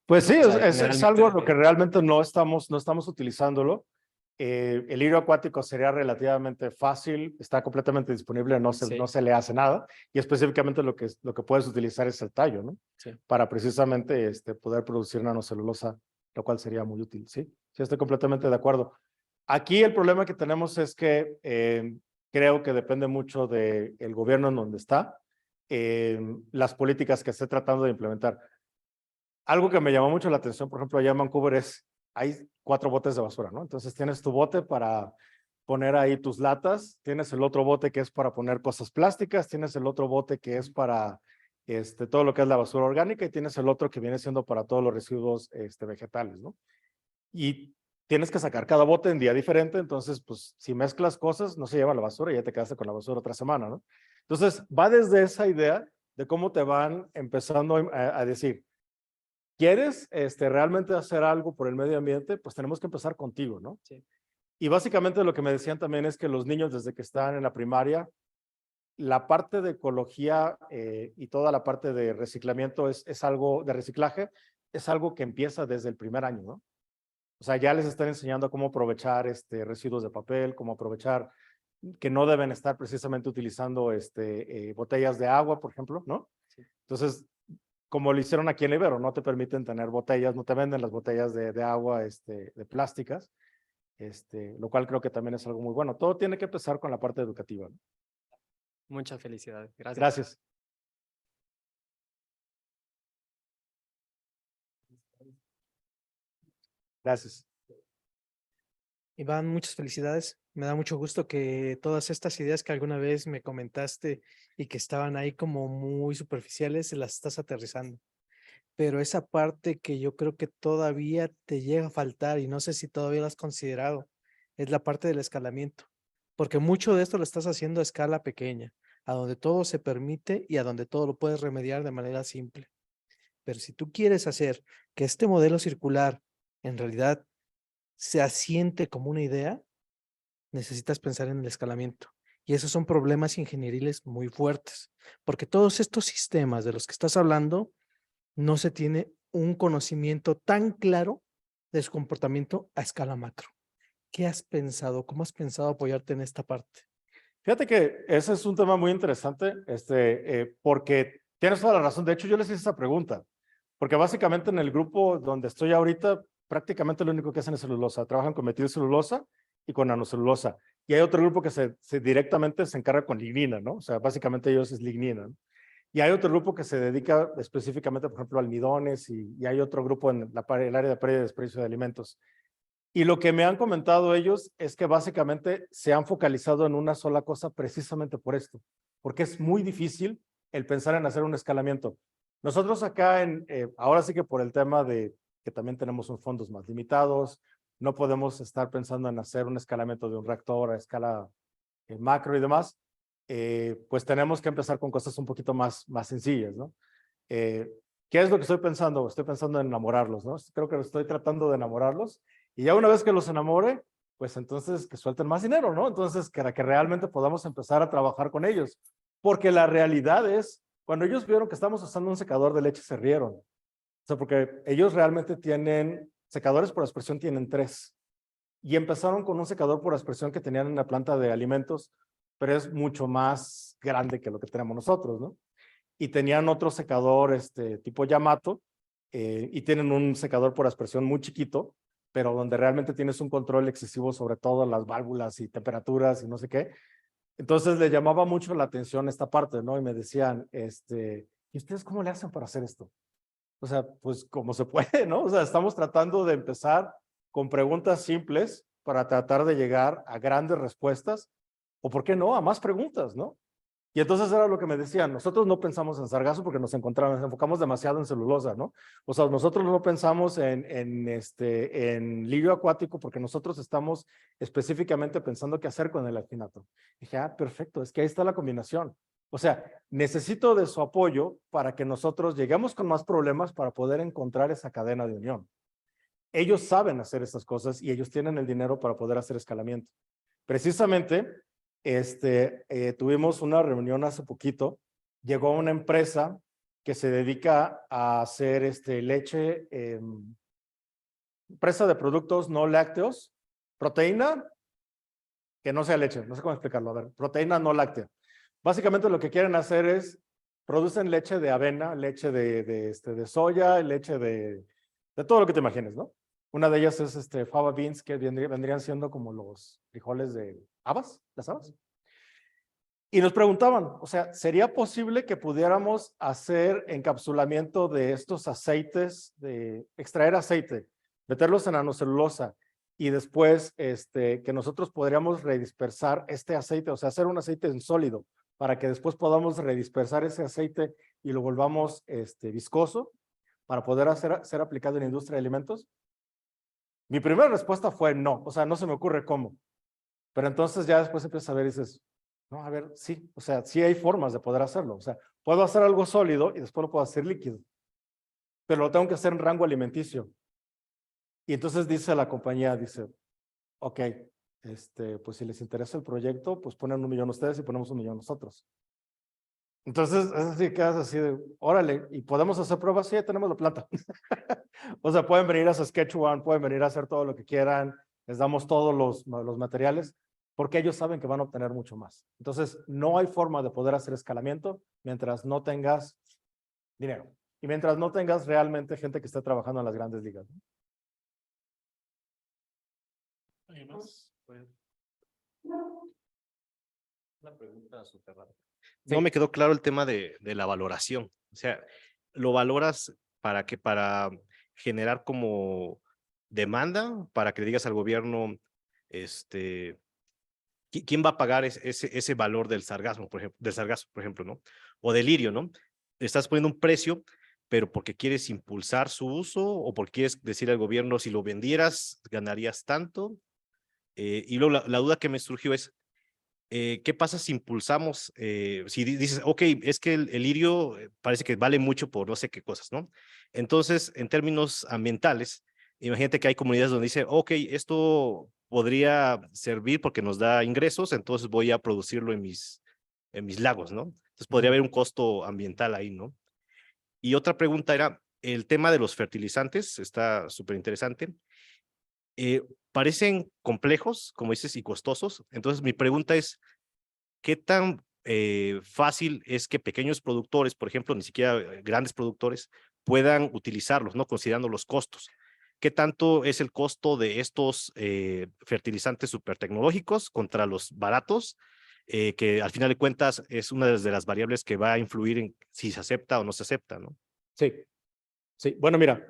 Pues sí, o sea, es algo generalmente lo que realmente no estamos utilizándolo. El lirio acuático sería relativamente fácil, está completamente disponible, no sí, se le hace nada. Y específicamente lo que puedes utilizar es el tallo, ¿no? sí. Para precisamente poder producir nanocelulosa, lo cual sería muy útil, ¿sí? Sí, estoy completamente de acuerdo. Aquí el problema que tenemos es que creo que depende mucho del gobierno en donde está, las políticas que esté tratando de implementar. Algo que me llamó mucho la atención, por ejemplo, allá en Vancouver hay 4 botes de basura, ¿no? Entonces tienes tu bote para poner ahí tus latas, tienes el otro bote que es para poner cosas plásticas, tienes el otro bote que es para todo lo que es la basura orgánica y tienes el otro que viene siendo para todos los residuos vegetales, ¿no? Y tienes que sacar cada bote en día diferente, entonces, pues, si mezclas cosas, no se lleva la basura y ya te quedaste con la basura otra semana, ¿no? Entonces, va desde esa idea de cómo te van empezando a decir, ¿quieres realmente hacer algo por el medio ambiente? Pues tenemos que empezar contigo, ¿no? Sí. Y básicamente lo que me decían también es que los niños desde que están en la primaria, la parte de ecología y toda la parte de reciclamiento es algo, de reciclaje, es algo que empieza desde el primer año, ¿no? O sea, ya les están enseñando cómo aprovechar residuos de papel, cómo aprovechar que no deben estar precisamente utilizando botellas de agua, por ejemplo, ¿no? Sí. Entonces, como lo hicieron aquí en Ibero, no te permiten tener botellas, no te venden las botellas de agua de plásticas, lo cual creo que también es algo muy bueno. Todo tiene que empezar con la parte educativa, ¿no? Muchas felicidades. Gracias. Gracias. Gracias. Iván, muchas felicidades. Me da mucho gusto que todas estas ideas que alguna vez me comentaste y que estaban ahí como muy superficiales, las estás aterrizando. Pero esa parte que yo creo que todavía te llega a faltar y no sé si todavía lo has considerado, es la parte del escalamiento. Porque mucho de esto lo estás haciendo a escala pequeña, a donde todo se permite y a donde todo lo puedes remediar de manera simple. Pero si tú quieres hacer que este modelo circular en realidad se asiente como una idea, necesitas pensar en el escalamiento. Y esos son problemas ingenieriles muy fuertes, porque todos estos sistemas de los que estás hablando, no se tiene un conocimiento tan claro de su comportamiento a escala macro. ¿Qué has pensado? ¿Cómo has pensado apoyarte en esta parte? Fíjate que ese es un tema muy interesante, porque tienes toda la razón. De hecho, yo les hice esa pregunta, porque básicamente en el grupo donde estoy ahorita, prácticamente lo único que hacen es celulosa. Trabajan con metilcelulosa y con nanocelulosa. Y hay otro grupo que directamente se encarga con lignina, ¿no? O sea, básicamente ellos es lignina, ¿no? Y hay otro grupo que se dedica específicamente, por ejemplo, a almidones y hay otro grupo en el área de pérdida y desperdicio de alimentos. Y lo que me han comentado ellos es que básicamente se han focalizado en una sola cosa precisamente por esto, porque es muy difícil el pensar en hacer un escalamiento. Nosotros acá ahora sí que por el tema de que también tenemos unos fondos más limitados, no podemos estar pensando en hacer un escalamiento de un reactor a escala macro y demás, pues tenemos que empezar con cosas un poquito más sencillas, ¿no? ¿Qué es lo que estoy pensando? Estoy pensando en enamorarlos, ¿no? Creo que estoy tratando de enamorarlos y ya una vez que los enamore, pues entonces que suelten más dinero, ¿no? Entonces que realmente podamos empezar a trabajar con ellos. Porque la realidad es, cuando ellos vieron que estamos usando un secador de leche, se rieron. O sea, porque ellos realmente tienen, secadores por aspersión tienen 3. Y empezaron con un secador por aspersión que tenían en la planta de alimentos, pero es mucho más grande que lo que tenemos nosotros, ¿no? Y tenían otro secador tipo Yamato, y tienen un secador por aspersión muy chiquito, pero donde realmente tienes un control excesivo sobre todo las válvulas y temperaturas y no sé qué. Entonces le llamaba mucho la atención esta parte, ¿no? Y me decían, ¿y ustedes cómo le hacen para hacer esto? O sea, pues como se puede, ¿no? O sea, estamos tratando de empezar con preguntas simples para tratar de llegar a grandes respuestas, o por qué no, a más preguntas, ¿no? Y entonces era lo que me decían, nosotros no pensamos en sargazo porque nos enfocamos demasiado en celulosa, ¿no? O sea, nosotros no pensamos en lirio acuático porque nosotros estamos específicamente pensando qué hacer con el alginato. Dije, perfecto, es que ahí está la combinación. O sea, necesito de su apoyo para que nosotros lleguemos con más problemas para poder encontrar esa cadena de unión. Ellos saben hacer estas cosas y ellos tienen el dinero para poder hacer escalamiento. Precisamente, tuvimos una reunión hace poquito, llegó una empresa que se dedica a hacer leche, empresa de productos no lácteos, proteína, que no sea leche, no sé cómo explicarlo, a ver, proteína no láctea. Básicamente lo que quieren hacer es, producen leche de avena, leche de soya, leche de todo lo que te imagines, ¿no? Una de ellas es fava beans, que vendrían siendo como los frijoles de habas, las habas. Y nos preguntaban, o sea, ¿sería posible que pudiéramos hacer encapsulamiento de estos aceites, de extraer aceite, meterlos en nanocelulosa y después que nosotros podríamos redispersar este aceite, o sea, hacer un aceite en sólido para que después podamos redispersar ese aceite y lo volvamos viscoso para poder ser aplicado en la industria de alimentos? Mi primera respuesta fue no, o sea, no se me ocurre cómo. Pero entonces ya después empiezas a ver y dices, no, a ver, sí, o sea, sí hay formas de poder hacerlo. O sea, puedo hacer algo sólido y después lo puedo hacer líquido, pero lo tengo que hacer en rango alimenticio. Y entonces dice la compañía, dice, ok, pues si les interesa el proyecto, pues ponen 1 millón ustedes y ponemos 1 millón nosotros. Entonces, es así, quedas así de, órale, ¿y podemos hacer pruebas? Sí, ya tenemos la planta. O sea, pueden venir a Saskatchewan, pueden venir a hacer todo lo que quieran, les damos todos los materiales, porque ellos saben que van a obtener mucho más. Entonces, no hay forma de poder hacer escalamiento mientras no tengas dinero y mientras no tengas realmente gente que esté trabajando en las grandes ligas. ¿Alguien más? Una pregunta súper rápida. Sí. No me quedó claro el tema de la valoración. O sea, ¿lo valoras para qué? Para generar como demanda, para que le digas al gobierno, ¿quién va a pagar ese valor del sargazo, por ejemplo, ¿no? O del lirio, ¿no? Estás poniendo un precio, pero porque quieres impulsar su uso o porque quieres decir al gobierno, si lo vendieras, ganarías tanto. Y luego la duda que me surgió es, ¿qué pasa si impulsamos, si dices, ok, es que el lirio parece que vale mucho por no sé qué cosas, ¿no? Entonces, en términos ambientales, imagínate que hay comunidades donde dice, ok, esto podría servir porque nos da ingresos, entonces voy a producirlo en mis lagos, ¿no? Entonces podría haber un costo ambiental ahí, ¿no? Y otra pregunta era, el tema de los fertilizantes, está súper interesante. Parecen complejos, como dices, y costosos. Entonces, mi pregunta es, ¿qué tan fácil es que pequeños productores, por ejemplo, ni siquiera grandes productores, puedan utilizarlos, ¿no? Considerando los costos? ¿Qué tanto es el costo de estos fertilizantes súper tecnológicos contra los baratos? Que al final de cuentas es una de las variables que va a influir en si se acepta o no se acepta, ¿no? Sí, sí. Bueno, mira,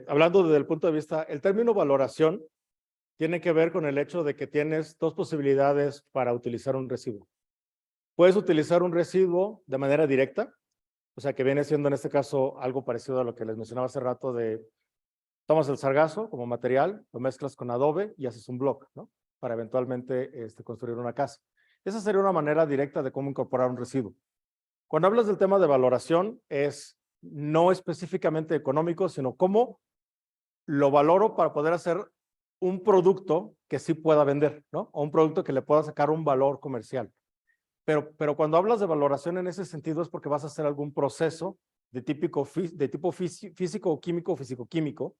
hablando desde el punto de vista, el término valoración tiene que ver con el hecho de que tienes dos posibilidades para utilizar un residuo. Puedes utilizar un residuo de manera directa, o sea, que viene siendo en este caso algo parecido a lo que les mencionaba hace rato de tomas el sargazo como material, lo mezclas con adobe y haces un block, ¿no? Para eventualmente construir una casa. Esa sería una manera directa de cómo incorporar un residuo. Cuando hablas del tema de valoración, es no específicamente económico, sino cómo lo valoro para poder hacer un producto que sí pueda vender, ¿no? O un producto que le pueda sacar un valor comercial. Pero cuando hablas de valoración en ese sentido es porque vas a hacer algún proceso de tipo físico o químico o físico-químico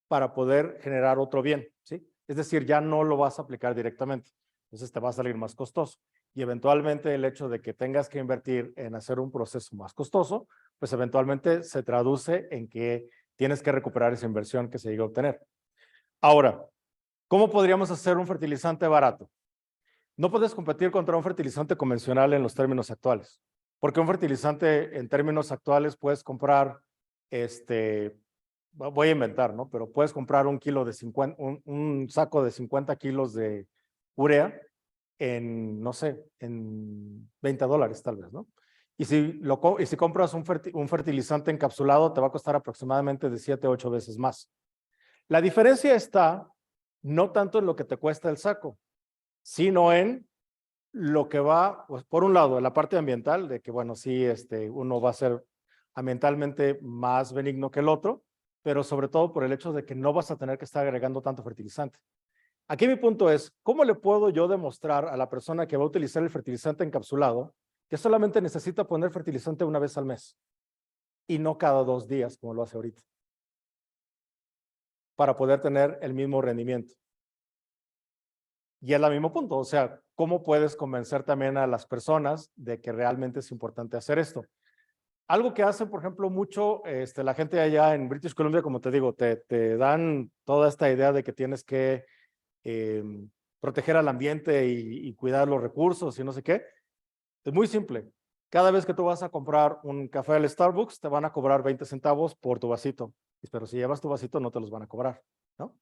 para poder generar otro bien, ¿sí? Es decir, ya no lo vas a aplicar directamente. Entonces te va a salir más costoso. Y eventualmente el hecho de que tengas que invertir en hacer un proceso más costoso, pues eventualmente se traduce en que tienes que recuperar esa inversión que se llegó a obtener. Ahora, ¿cómo podríamos hacer un fertilizante barato? No puedes competir contra un fertilizante convencional en los términos actuales, porque un fertilizante en términos actuales puedes comprar, voy a inventar, ¿no? Pero puedes comprar un saco de 50 kilos de urea en, no sé, en $20 tal vez, ¿no? Y si compras un fertilizante encapsulado, te va a costar aproximadamente de 7 a 8 veces más. La diferencia está no tanto en lo que te cuesta el saco, sino en lo que va, pues por un lado, en la parte ambiental, de que bueno, sí, uno va a ser ambientalmente más benigno que el otro, pero sobre todo por el hecho de que no vas a tener que estar agregando tanto fertilizante. Aquí mi punto es, ¿cómo le puedo yo demostrar a la persona que va a utilizar el fertilizante encapsulado que solamente necesita poner fertilizante una vez al mes y no cada 2 días como lo hace ahorita, para poder tener el mismo rendimiento? Y es el mismo punto, o sea, ¿cómo puedes convencer también a las personas de que realmente es importante hacer esto? Algo que hacen, por ejemplo, mucho la gente allá en British Columbia, como te digo, te dan toda esta idea de que tienes que proteger al ambiente y cuidar los recursos y no sé qué. Es muy simple. Cada vez que tú vas a comprar un café al Starbucks, te van a cobrar 20 centavos por tu vasito. Pero si llevas tu vasito, no te los van a cobrar, ¿no?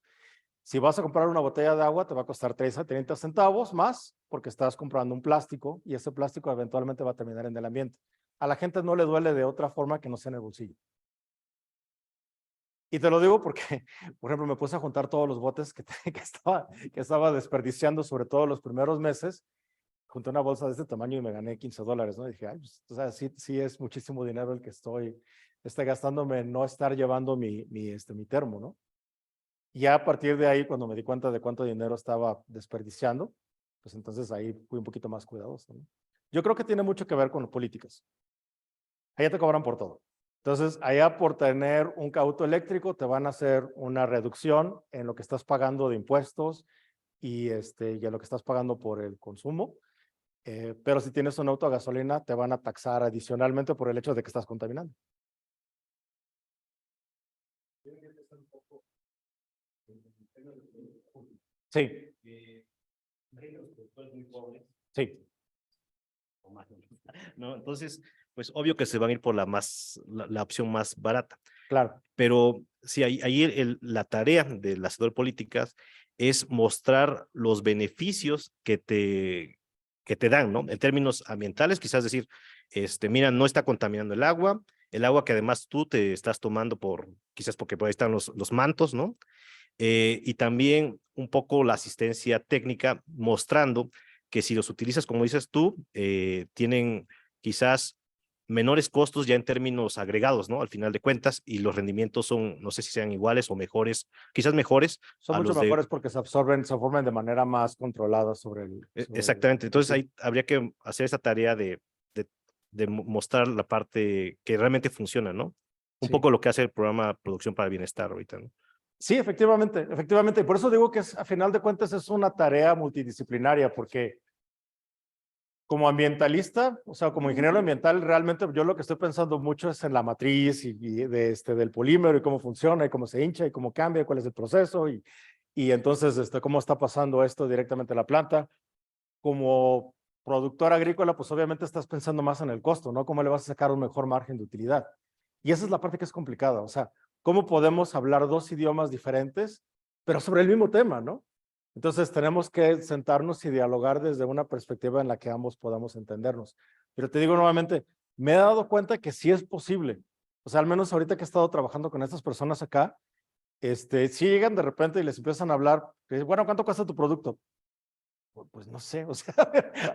Si vas a comprar una botella de agua, te va a costar 30 centavos más porque estás comprando un plástico y ese plástico eventualmente va a terminar en el ambiente. A la gente no le duele de otra forma que no sea en el bolsillo. Y te lo digo porque, por ejemplo, me puse a juntar todos los botes que estaba desperdiciando, sobre todo los primeros meses. Junté una bolsa de este tamaño y me gané $15, ¿no? Y dije, ay, pues, o sea, sí es muchísimo dinero el que estoy gastándome en no estar llevando mi termo, ¿no? Y ya a partir de ahí, cuando me di cuenta de cuánto dinero estaba desperdiciando, pues entonces ahí fui un poquito más cuidadoso, ¿no? Yo creo que tiene mucho que ver con políticas. Allá te cobran por todo. Entonces, allá por tener un auto eléctrico te van a hacer una reducción en lo que estás pagando de impuestos y en lo que estás pagando por el consumo. Pero si tienes un auto a gasolina, te van a taxar adicionalmente por el hecho de que estás contaminando. Sí. Sí. ¿No? Entonces, pues obvio que se van a ir por la opción más barata. Claro. Pero sí, ahí la tarea del hacedor de políticas es mostrar los beneficios que te dan, ¿no? En términos ambientales, quizás decir, mira, no está contaminando el agua que además tú te estás tomando quizás porque por ahí están los mantos, ¿no? Y también un poco la asistencia técnica mostrando que si los utilizas, como dices tú, tienen quizás menores costos ya en términos agregados, ¿no? Al final de cuentas, y los rendimientos son, no sé si sean iguales o mejores, quizás mejores. Son mucho mejores porque se forman de manera más controlada sobre el... Exactamente, entonces ahí habría que hacer esa tarea de mostrar la parte que realmente funciona, ¿no? Un poco lo que hace el programa Producción para el Bienestar ahorita, ¿no? Sí, efectivamente. Y por eso digo que a final de cuentas es una tarea multidisciplinaria, porque como ambientalista, o sea, como ingeniero ambiental, realmente yo lo que estoy pensando mucho es en la matriz y del polímero y cómo funciona y cómo se hincha y cómo cambia, y cuál es el proceso y entonces cómo está pasando esto directamente a la planta. Como productor agrícola, pues obviamente estás pensando más en el costo, ¿no? ¿Cómo le vas a sacar un mejor margen de utilidad? Y esa es la parte que es complicada, o sea, ¿cómo podemos hablar 2 idiomas diferentes, pero sobre el mismo tema, ¿no? Entonces tenemos que sentarnos y dialogar desde una perspectiva en la que ambos podamos entendernos. Pero te digo nuevamente, me he dado cuenta que sí es posible. O sea, al menos ahorita que he estado trabajando con estas personas acá, si llegan de repente y les empiezan a hablar, bueno, ¿cuánto cuesta tu producto? Pues no sé, o sea,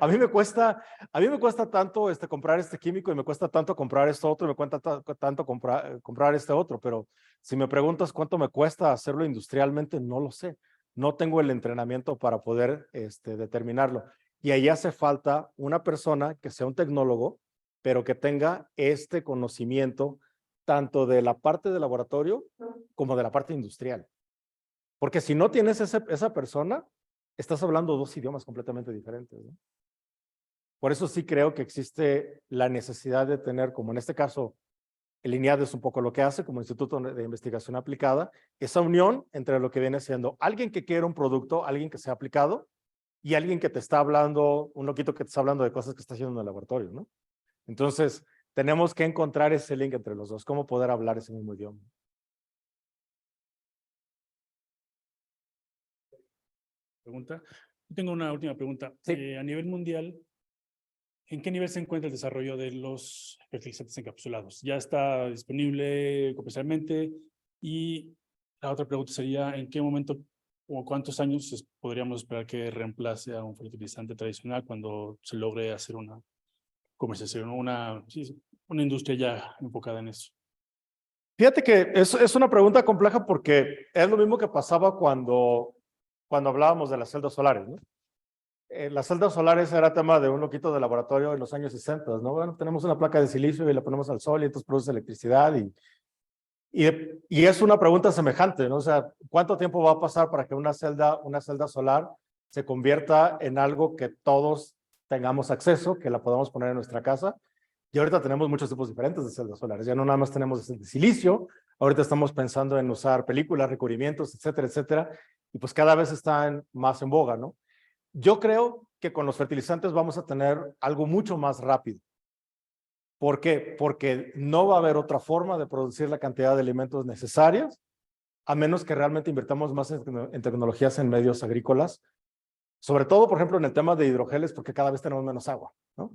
a mí me cuesta tanto comprar este químico y me cuesta tanto comprar esto otro y me cuesta tanto comprar este otro, pero si me preguntas cuánto me cuesta hacerlo industrialmente, no lo sé. No tengo el entrenamiento para poder determinarlo. Y ahí hace falta una persona que sea un tecnólogo, pero que tenga este conocimiento tanto de la parte de laboratorio como de la parte industrial. Porque si no tienes esa persona, estás hablando 2 idiomas completamente diferentes, ¿no? Por eso sí creo que existe la necesidad de tener, como en este caso, el INIAD es un poco lo que hace como Instituto de Investigación Aplicada, esa unión entre lo que viene siendo alguien que quiere un producto, alguien que sea aplicado, y alguien que te está hablando, un loquito que te está hablando de cosas que está haciendo en el laboratorio, ¿no? Entonces, tenemos que encontrar ese link entre los dos, cómo poder hablar ese mismo idioma. Pregunta. Tengo una última pregunta. Sí. A nivel mundial, ¿en qué nivel se encuentra el desarrollo de los fertilizantes encapsulados? ¿Ya está disponible comercialmente? Y la otra pregunta sería, ¿en qué momento o cuántos años podríamos esperar que reemplace a un fertilizante tradicional cuando se logre hacer una comercialización, una industria ya enfocada en eso? Fíjate que es una pregunta compleja porque es lo mismo que pasaba cuando hablábamos de las celdas solares, ¿no? Las celdas solares era tema de un loquito de laboratorio en los años 60, ¿no? Bueno, tenemos una placa de silicio y la ponemos al sol y entonces produce electricidad y es una pregunta semejante, ¿no? O sea, ¿cuánto tiempo va a pasar para que una celda solar se convierta en algo que todos tengamos acceso, que la podamos poner en nuestra casa? Y ahorita tenemos muchos tipos diferentes de celdas solares. Ya no nada más tenemos de silicio, ahorita estamos pensando en usar películas, recubrimientos, etcétera, etcétera. Y pues cada vez están más en boga, ¿no? Yo creo que con los fertilizantes vamos a tener algo mucho más rápido. ¿Por qué? Porque no va a haber otra forma de producir la cantidad de alimentos necesarios, a menos que realmente invirtamos más en tecnologías en medios agrícolas, sobre todo, por ejemplo, en el tema de hidrogeles, porque cada vez tenemos menos agua, ¿no?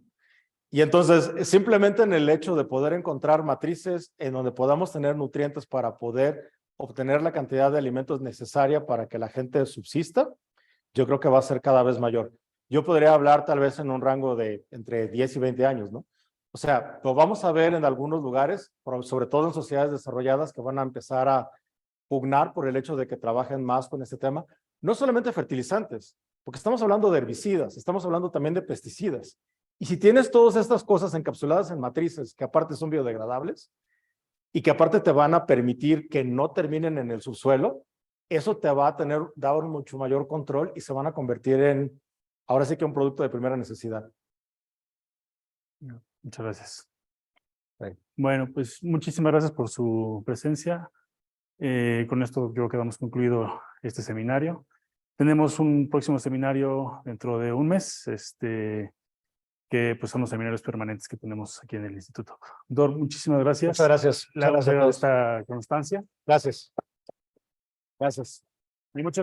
Y entonces, simplemente en el hecho de poder encontrar matrices en donde podamos tener nutrientes para poder obtener la cantidad de alimentos necesaria para que la gente subsista, yo creo que va a ser cada vez mayor. Yo podría hablar tal vez en un rango de entre 10 y 20 años, ¿no? O sea, lo vamos a ver en algunos lugares, sobre todo en sociedades desarrolladas que van a empezar a pugnar por el hecho de que trabajen más con este tema. No solamente fertilizantes, porque estamos hablando de herbicidas, estamos hablando también de pesticidas. Y si tienes todas estas cosas encapsuladas en matrices, que aparte son biodegradables, y que aparte te van a permitir que no terminen en el subsuelo, eso te va a dar un mucho mayor control y se van a convertir en, ahora sí que un producto de primera necesidad. Muchas gracias. Sí. Bueno, pues muchísimas gracias por su presencia. Con esto yo creo que damos concluido este seminario. Tenemos un próximo seminario dentro de un mes, que pues son los seminarios permanentes que tenemos aquí en el instituto. Doctor, muchísimas gracias. Muchas gracias. Le Muchas gracias a todos. esta constancia. Gracias. Gracias. Y muchas